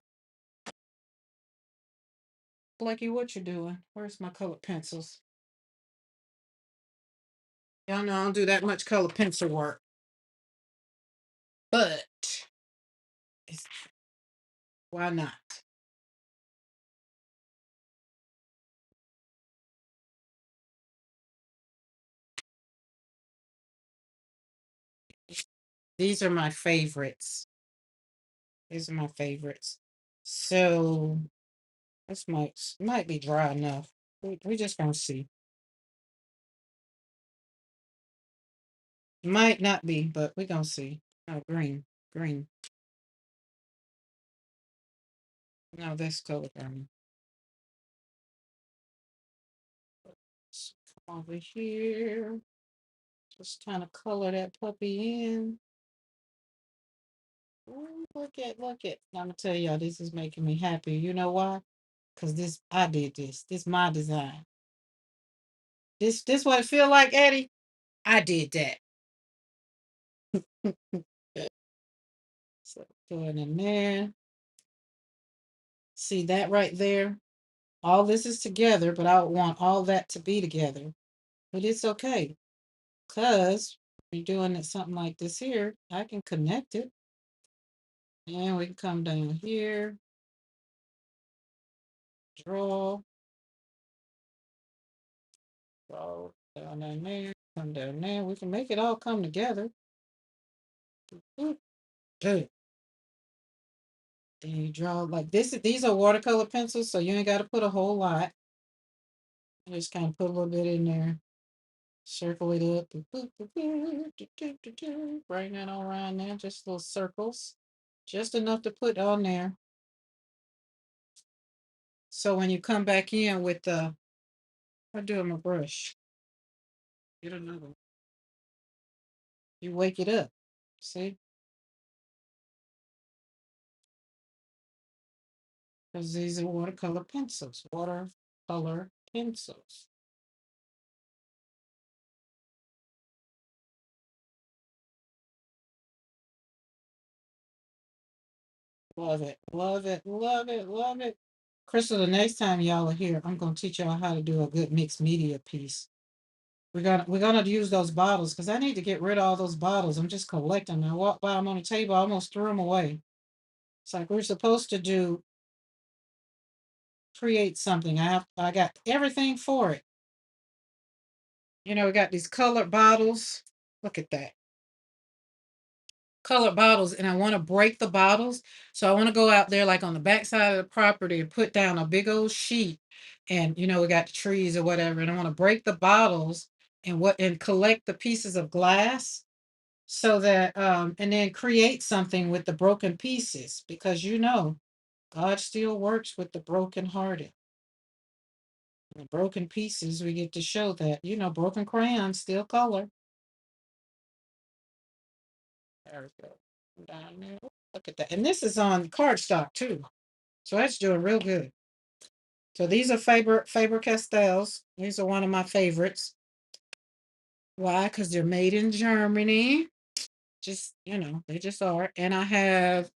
Blakey, what you doing? Where's my colored pencils? Y'all know I don't do that much colored pencil work. But it's, why not? These are my favorites. These are my favorites. So this might be dry enough. We just gonna see. Might not be, but we gonna see. Oh, green, green. No, that's color green. So come over here. Just kind of color that puppy in. Ooh, look at. I'm gonna tell y'all, this is making me happy. You know why? Cause I did this. This my design. This what it feel like, Eddie? I did that. So throw it in there. See that right there? All this is together, but I want all that to be together. But it's okay, because you're doing it something like this here. I can connect it, and we can come down here, draw, draw down in there, come down there. We can make it all come together. Good. Then you draw like this. These are watercolor pencils, so you ain't got to put a whole lot. You just kind of put a little bit in there, circle it up, bring that all around there, just little circles, just enough to put on there. So when you come back in with I do my brush, get another one. You wake it up. See? Because these are watercolor pencils. Watercolor pencils. Love it. Love it. Love it. Love it. Crystal, the next time y'all are here, I'm gonna teach y'all how to do a good mixed media piece. We're gonna use those bottles because I need to get rid of all those bottles. I'm just collecting them. I walked by them on the table, I almost threw them away. It's like we're supposed to create something. I got everything for it. We got these colored bottles. Look at that. Colored bottles, and I want to break the bottles. So I want to go out there like on the backside of the property and put down a big old sheet. And we got the trees or whatever. And I want to break the bottles and collect the pieces of glass so that and then create something with the broken pieces because God still works with the brokenhearted. The broken pieces, we get to show that broken crayons still color. There we go. Down there. Look at that. And this is on cardstock too. So that's doing real good. So these are Faber Castells. These are one of my favorites. Why? Because they're made in Germany. Just, they just are. And I have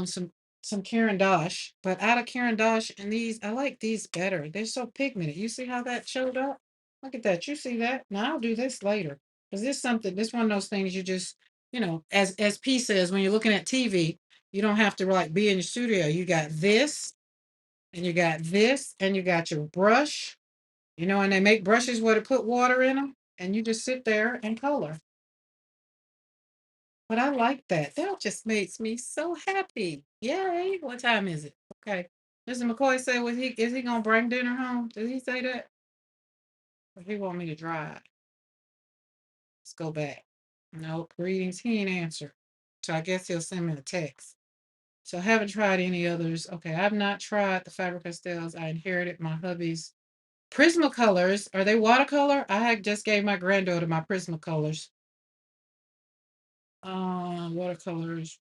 some some Caran d'Ache, but out of Caran d'Ache and these, I like these better. They're so pigmented. You see how that showed up? Look at that. You see that? Now I'll do this later. Because this something, this one of those things you just, as P says, when you're looking at TV, you don't have to like be in your studio. You got this, and you got this, and you got your brush, and they make brushes where to put water in them, and you just sit there and color. But I like that. That just makes me so happy. Yay. What time is it? Okay. Mr. McCoy said, is he gonna bring dinner home? Did he say that? Or he want me to drive? Let's go back. No, greetings. He ain't answer. So I guess he'll send me a text. So I haven't tried any others. Okay, I've not tried the Faber-Castells. I inherited my hubby's Prismacolors. Are they watercolor? I had just gave my granddaughter my Prismacolors. Watercolors.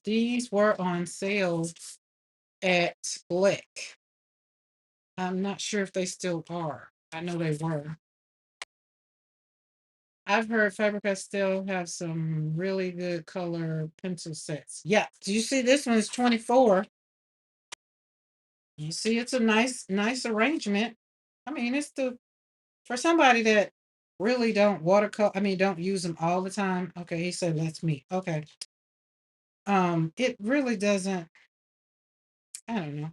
These were on sale at Blick. I'm not sure if they still are. I know they were. I've heard Faber-Castell have some really good color pencil sets. Yeah, do you see this one is 24? You see it's a nice arrangement. I mean, it's for somebody that really don't watercolor, I mean, don't use them all the time. Okay, he said that's me. Okay. It really doesn't, I don't know.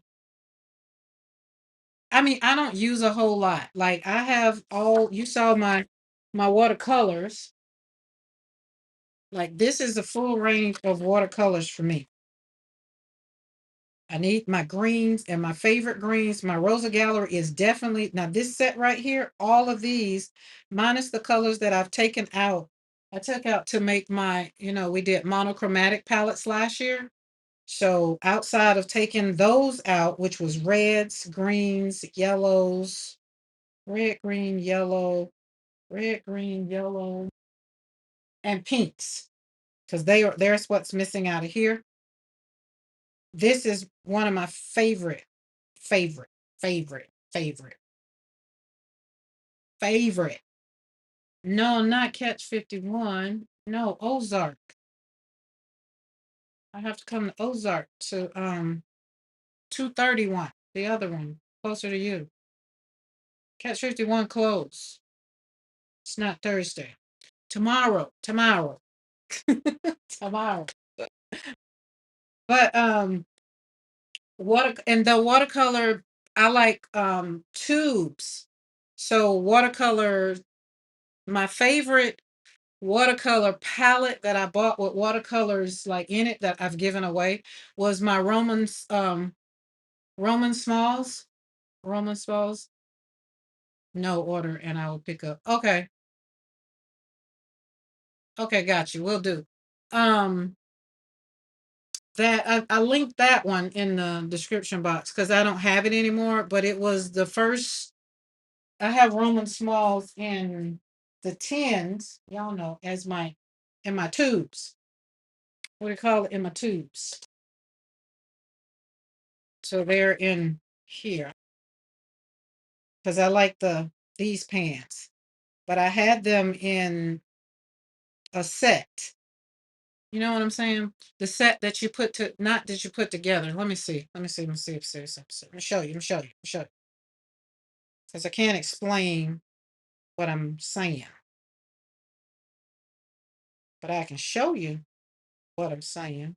I mean, I don't use a whole lot. Like I have you saw my watercolors. Like this is a full range of watercolors for me. I need my greens and my favorite greens. My Rosa Gallery is definitely now this set right here, all of these, minus the colors that I've taken out. I took out to make we did monochromatic palettes last year. So outside of taking those out, which was reds, greens, yellows, red, green, yellow, red, green, yellow, and pinks, because there's what's missing out of here. This is one of my favorite, favorite, favorite, favorite, favorite. No, not Catch 51. No, Ozark. I have to come to Ozark to 231. The other one, closer to you. Catch 51 closed. It's not Thursday. Tomorrow. Tomorrow. But the watercolor, I like tubes. So watercolor, my favorite watercolor palette that I bought with watercolors like in it that I've given away was my Roman Smalls. Roman Smalls. No order, and I will pick up. Okay. Okay, got you. Will do. Um that I linked that one in the description box because I don't have it anymore, but it was the first. I have Roman Smalls in the tins, y'all know, in my tubes. What do you call it? In my tubes. So they're in here because I like these pants, but I had them in a set. You know what I'm saying? The set that you put to not that you put together. Let me see. Let me see. Let me see. Let me show you. Let me show you. Let me show you. Because I can't explain what I'm saying, but I can show you what I'm saying.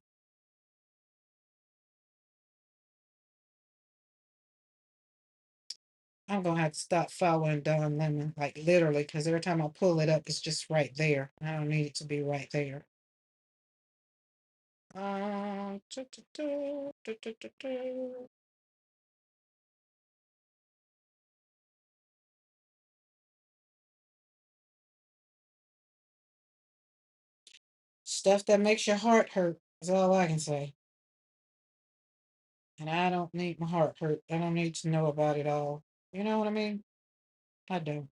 I'm gonna have to stop following Don Lemon, like literally, because every time I pull it up, it's just right there. I don't need it to be right there. Tu- tu- tu, tu- tu- tu- tu. Stuff that makes your heart hurt is all I can say. And I don't need my heart hurt. I don't need to know about it all. You know what I mean? I don't.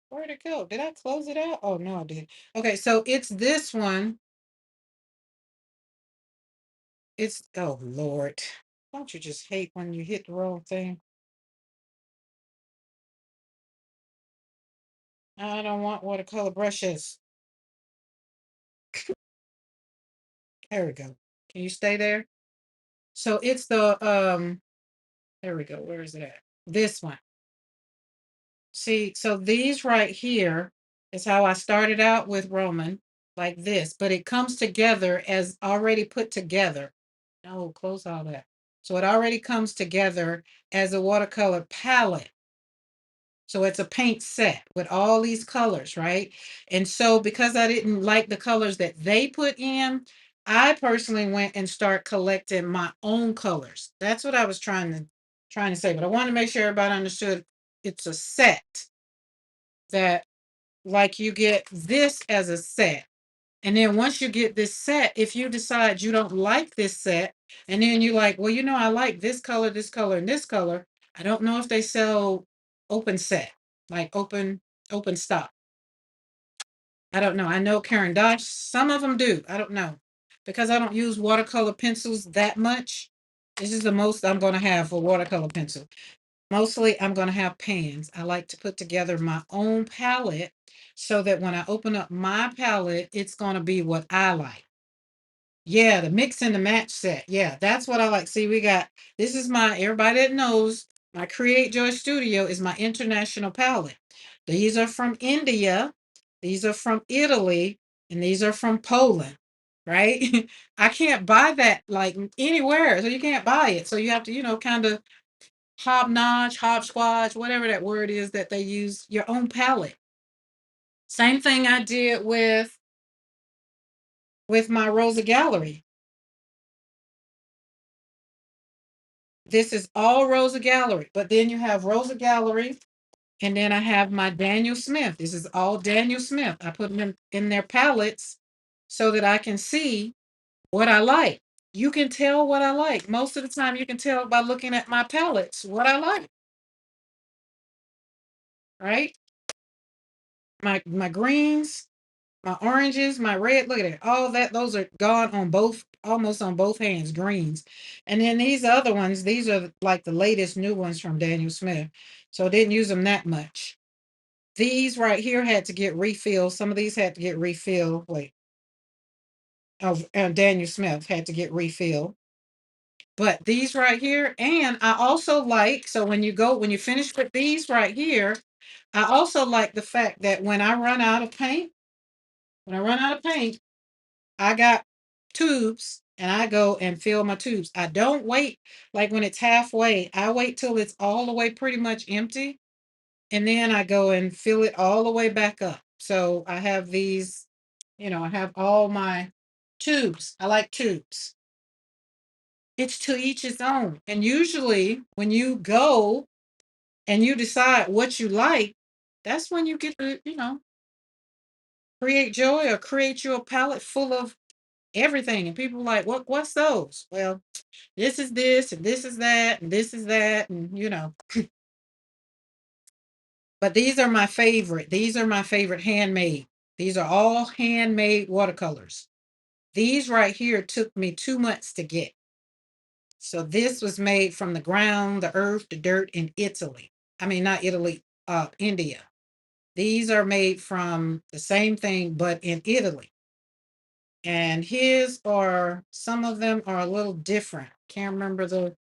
Where'd it go? Did I close it out? Oh no, I did. Okay, so it's this one. It's oh Lord. Don't you just hate when you hit the wrong thing? I don't want watercolor brushes. There we go. Can you stay there? So it's the there we go. Where is it at? This one. See, so these right here is how I started out with Roman, like this, but it comes together as already put together. No, close all that. So it already comes together as a watercolor palette. So it's a paint set with all these colors, right? And so because I didn't like the colors that they put in, I personally went and start collecting my own colors. That's what I was trying to say, but I wanted to make sure everybody understood it's a set that like you get this as a set. And then once you get this set, if you decide you don't like this set, and then you like, well, I like this color, and this color. I don't know if they sell open set, like open stock. I don't know. I know Karen Dodge, some of them do. I don't know. Because I don't use watercolor pencils that much. This is the most I'm going to have for watercolor pencil. Mostly I'm going to have pans. I like to put together my own palette so that when I open up my palette, it's going to be what I like. Yeah, the mix and the match set. Yeah, that's what I like. See, this is everybody that knows, my Create Joy Studio is my international palette. These are from India, these are from Italy, and these are from Poland, right? I can't buy that like anywhere, so you can't buy it. So you have to, kind of hobnotch, hopsquatch, whatever that word is that they use, your own palette. Same thing I did with my Rosa Gallery. This is all Rosa Gallery, but then you have Rosa Gallery, and then I have my Daniel Smith. This is all Daniel Smith. I put them in their palettes so that I can see what I like. You can tell what I like. Most of the time, you can tell by looking at my palettes what I like, right? My greens, my oranges, my red. Look at it. All that, those are gone on both, almost on both hands, greens. And then these other ones, these are like the latest new ones from Daniel Smith. So I didn't use them that much. These right here had to get refilled. Some of these had to get refilled. Wait. Oh, Daniel Smith had to get refilled. But these right here, and I also like, so when you finish with these right here, I also like the fact that when I run out of paint, I got tubes and I go and fill my tubes. I don't wait like when it's halfway. I wait till it's all the way pretty much empty. And then I go and fill it all the way back up. So I have these, I have all my tubes. I like tubes. It's to each its own. And usually when you go and you decide what you like, that's when you get to, create joy or create you a palette full of everything. And people are like, what's those? Well, this is this and this is that and this is that. And but these are my favorite. These are my favorite handmade. These are all handmade watercolors. These right here took me 2 months to get. So this was made from the ground, the earth, the dirt in Italy. I mean, not Italy, India. These are made from the same thing, but in Italy. And some of them are a little different. Can't remember the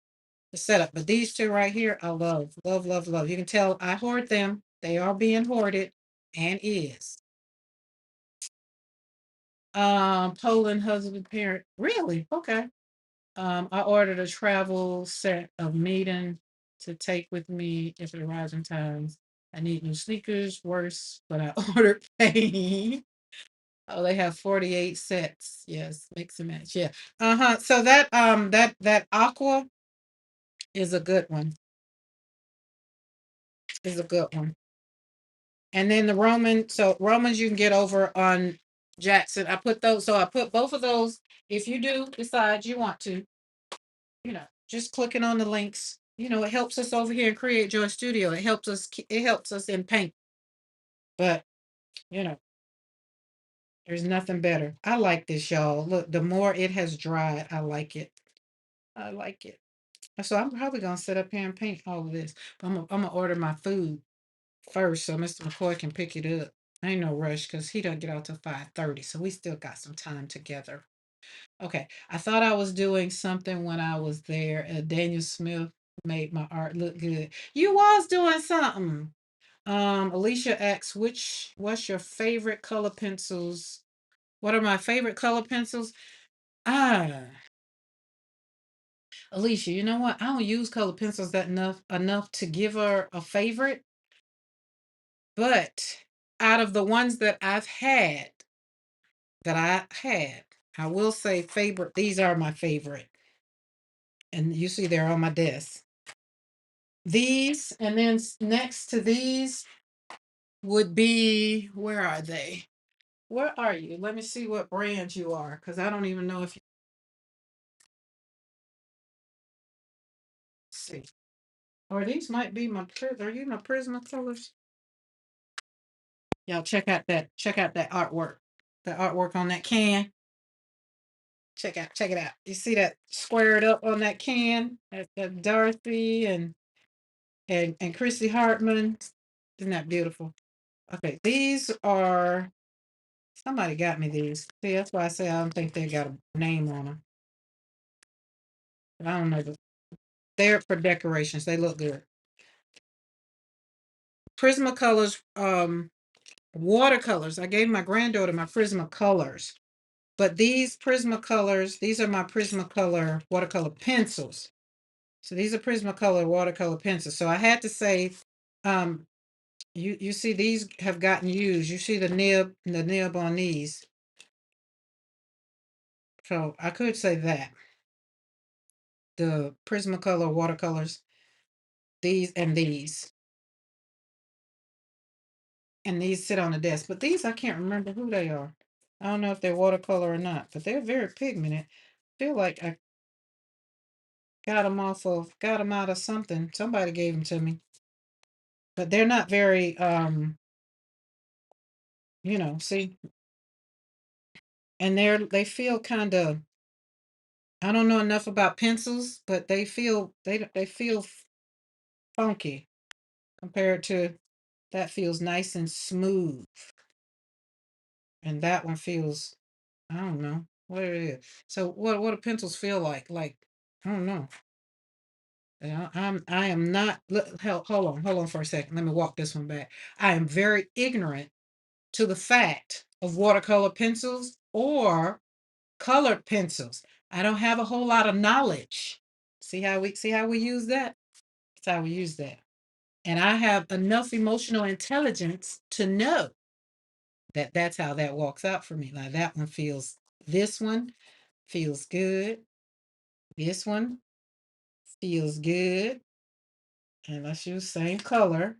setup, but these two right here, I love, love, love, love. You can tell I hoard them. They are being hoarded and is. Poland husband parent. Really? Okay. I ordered a travel set of maiden to take with me if it arrives in times. I need new sneakers, worse, but I ordered paint. Oh, they have 48 sets. Yes, mix and match. Yeah. Uh-huh. So that aqua is a good one. Is a good one. And then so Romans you can get over on Jackson. I put both of those. If you do decide you want to, just clicking on the links, it helps us over here in Create Joy Studio. It helps us in paint. But, you know, there's nothing better. I like this, y'all. Look, the more it has dried, I like it. I like it. So I'm probably gonna sit up here and paint all of this. But I'm gonna order my food first so Mr. McCoy can pick it up. Ain't no rush because he don't get out till 5:30. So we still got some time together. Okay, I thought I was doing something when I was there. Daniel Smith made my art look good. You was doing something. Alicia asks, what's your favorite color pencils? What are my favorite color pencils? Ah, Alicia, you know what? I don't use color pencils that enough to give her a favorite, but out of the ones that I had, I will say favorite. These are my favorite, and you see they're on my desk. These, and then next to these would be, where are they? Where are you? Let me see what brand you are, because I don't even know if you see. Or these might be are you my Prisma colors? Y'all check out that artwork. The artwork on that can. Check it out. You see that squared up on that can? That Dorothy and Chrissy Hartman. Isn't that beautiful? Okay, these are, somebody got me these. See, that's why I say I don't think they got a name on them. I don't know. They're for decorations. They look good. Prismacolors, watercolors. I gave my granddaughter my Prismacolors. But these Prismacolors, these are my Prismacolor watercolor pencils. So these are Prismacolor watercolor pencils. So I had to say, um, you see these have gotten used. You see the nib on these. So I could say that the Prismacolor watercolors, these and these sit on the desk. But these I can't remember who they are. I don't know if they're watercolor or not, but they're very pigmented. Feel like I got them out of something. Somebody gave them to me, but they're not very see, and they feel kind of, I don't know enough about pencils, but they feel funky compared to that feels nice and smooth, and that one feels, I don't know what it is. So what do pencils feel like? Like, I don't know. I am not. Hold on for a second. Let me walk this one back. I am very ignorant to the fact of watercolor pencils or colored pencils. I don't have a whole lot of knowledge. See how we use that? That's how we use that. And I have enough emotional intelligence to know that that's how that walks out for me. Like that one feels. This one feels good. This one feels good. And let's use same color.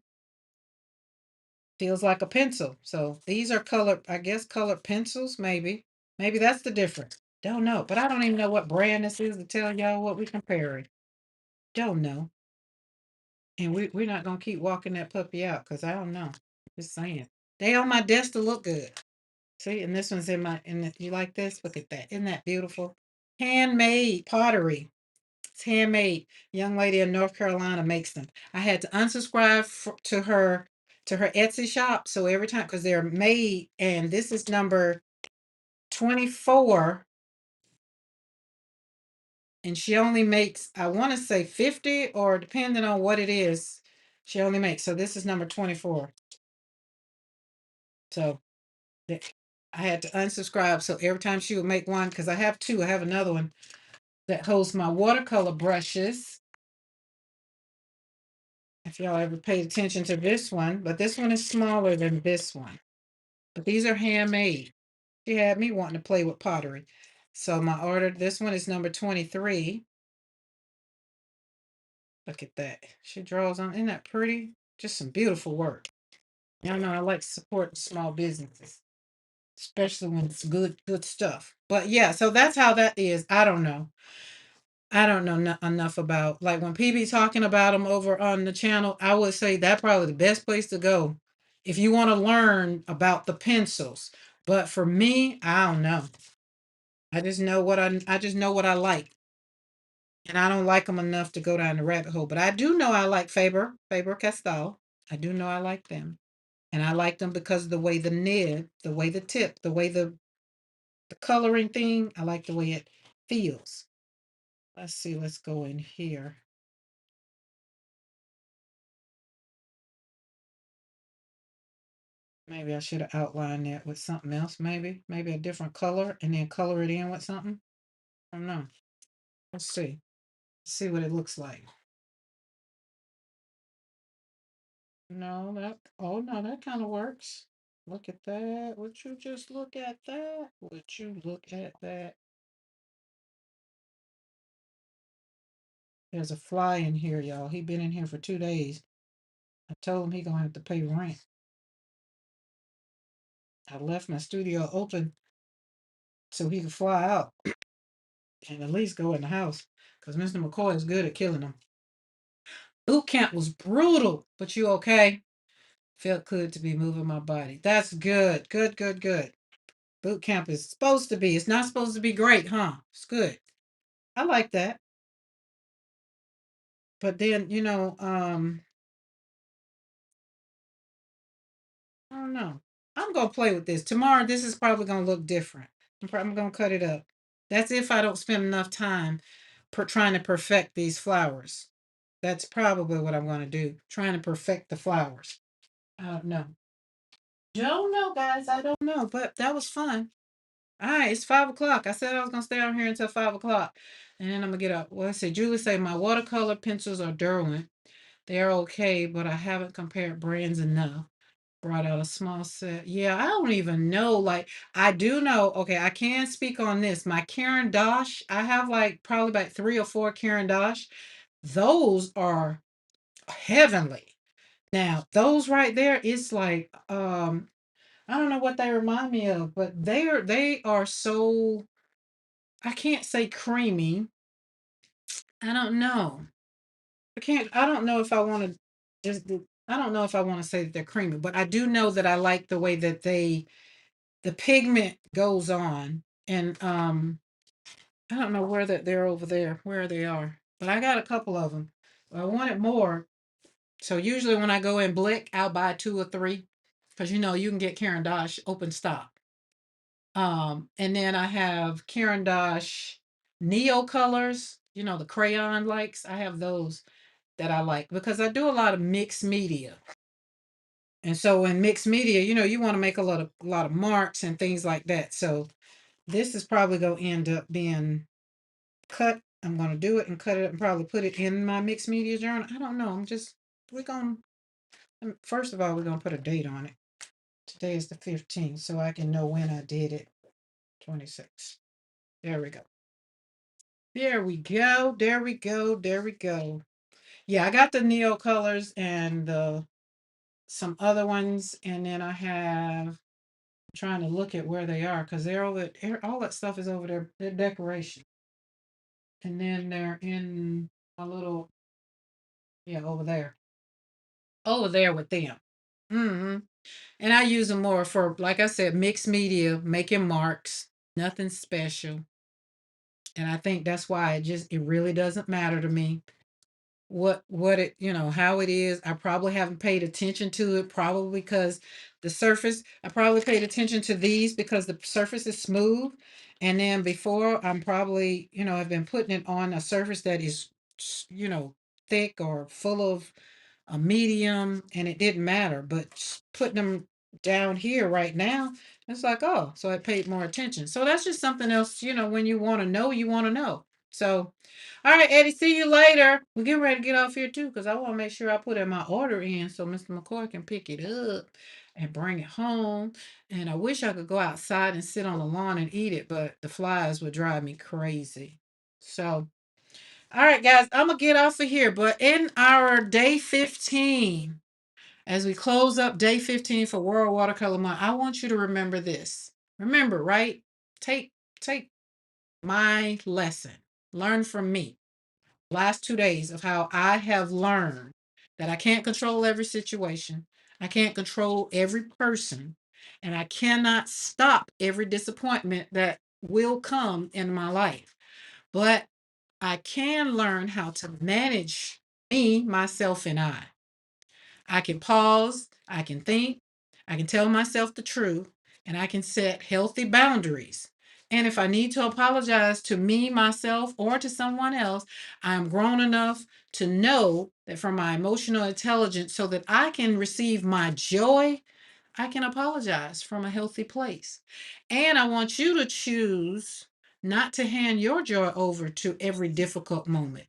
Feels like a pencil. So these are colored, I guess colored pencils, maybe. Maybe that's the difference. Don't know. But I don't even know what brand this is to tell y'all what we comparing. Don't know. And we're not gonna keep walking that puppy out because I don't know. Just saying. They on my desk to look good. See, and this one's you like this? Look at that. Isn't that beautiful? Handmade pottery. It's handmade. Young lady in North Carolina makes them. I had to unsubscribe to her Etsy shop. So every time, because they're made, and this is number 24, and she only makes, I want to say 50, or depending on what it is, she only makes. So this is number 24. So I had to unsubscribe. So every time she would make one, because I have two, I have another one that holds my watercolor brushes. If y'all ever paid attention to this one, but this one is smaller than this one. But these are handmade. She had me wanting to play with pottery. So this one is number 23. Look at that. She draws on, isn't that pretty? Just some beautiful work. Y'all know I like supporting small businesses, especially when it's good stuff. But yeah, so that's how that is. I don't know. I don't know enough about, like when PB talking about them over on the channel. I would say that probably the best place to go if you want to learn about the pencils. But for me, I don't know. I just know what I like, and I don't like them enough to go down the rabbit hole. But I do know I like Faber Castell. I do know I like them, and I like them because of the way the nib, the way the tip, the way the the coloring thing. I like the way it feels. Let's see, let's go in here. Maybe I should have outlined that with something else, maybe a different color and then color it in with something. I don't know. Let's see. See what it looks like. No, that, oh no, that kind of works. Look at that. Would you just look at that? Would you look at that? There's a fly in here, y'all. He been in here for 2 days. I told him he gonna have to pay rent. I left my studio open so he could fly out and at least go in the house. Because Mr. McCoy is good at killing them. Boot camp was brutal, but you okay? Felt good to be moving my body. That's good. Good, good, good. Boot camp is supposed to be. It's not supposed to be great, huh? It's good. I like that. But then, I don't know. I'm gonna play with this. Tomorrow, this is probably gonna look different. I'm gonna cut it up. That's if I don't spend enough time trying to perfect these flowers. That's probably what I'm gonna do. Trying to perfect the flowers. I don't know. Don't know, guys. I don't know. But that was fun. All right, it's 5 o'clock. I said I was gonna stay on here until 5 o'clock, and then I'm gonna get up. Well, I said Julie say my watercolor pencils are Derwent. They're okay, but I haven't compared brands enough. Brought out a small set. Yeah, I don't even know. Like, I do know. Okay, I can speak on this. My Karen Dosh, I have like probably about 3 or 4 Karen Dosh. Those are heavenly. Now, those right there, it's like I don't know what they remind me of, but they are so, I can't say creamy. I don't know. I don't know if I want to just I don't know if I want to say that they're creamy, but I do know that I like the way that the pigment goes on. And I don't know where that they're over there, where they are. But I got a couple of them. I wanted more. So usually when I go in Blick, I'll buy 2 or 3 because you can get Karen Dosh open stock. And then I have Karen Dosh Neo colors, the crayon likes. I have those that I like because I do a lot of mixed media. And so in mixed media, you want to make a lot of marks and things like that. So this is probably going to end up being cut. I'm going to do it and cut it up and probably put it in my mixed media journal. I don't know. We're going to, first of all, we're going to put a date on it. Today is the 15th, so I can know when I did it. 26. There we go. There we go. There we go. There we go. Yeah, I got the Neo colors and some other ones. And then I have, trying to look at where they are because they're all that stuff is over there. They're decoration. And then they're in a little, yeah, over there with them. hmm And I use them more for, like I said, mixed media, making marks, nothing special. And I think that's why it really doesn't matter to me what it, how it is. I probably haven't paid attention to it, probably because the surface, I probably paid attention to these because the surface is smooth. And then before, I'm probably, I've been putting it on a surface that is, thick or full of a medium, and it didn't matter. But putting them down here right now, it's like, oh, so I paid more attention. So that's just something else, when you want to know, you want to know. So, all right, Eddie, see you later. We're getting ready to get off here too, because I want to make sure I put in my order in so Mr. McCoy can pick it up and bring it home. And I wish I could go outside and sit on the lawn and eat it, but the flies would drive me crazy. So, all right, guys, I'm gonna get off of here. But in our day 15, as we close up day 15 for World Watercolor Month, I want you to remember this. Remember, right? Take take my lesson. Learn from me. Last 2 days of how I have learned that I can't control every situation. I can't control every person. And I cannot stop every disappointment that will come in my life. But I can learn how to manage me, myself, and I. I can pause, I can think, I can tell myself the truth, and I can set healthy boundaries. And if I need to apologize to me, myself, or to someone else, I'm grown enough to know that from my emotional intelligence, so that I can receive my joy, I can apologize from a healthy place. And I want you to choose not to hand your joy over to every difficult moment.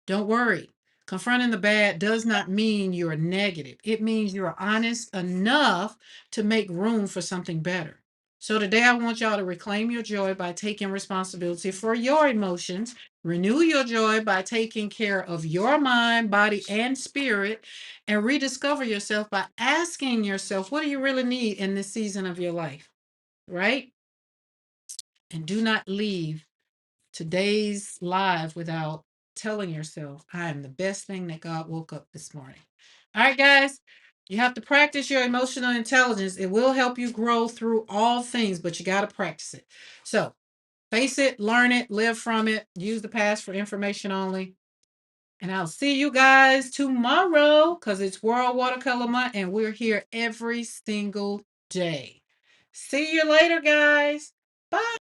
Don't worry. Confronting the bad does not mean you're negative. It means you're honest enough to make room for something better. So today I want y'all to reclaim your joy by taking responsibility for your emotions. Renew your joy by taking care of your mind, body, and spirit, and rediscover yourself by asking yourself, what do you really need in this season of your life? Right? And do not leave today's live without telling yourself, I am the best thing that God woke up this morning. All right, guys, you have to practice your emotional intelligence. It will help you grow through all things, but you got to practice it. So face it, learn it, live from it, use the past for information only. And I'll see you guys tomorrow because it's World Watercolor Month and we're here every single day. See you later, guys. Bye.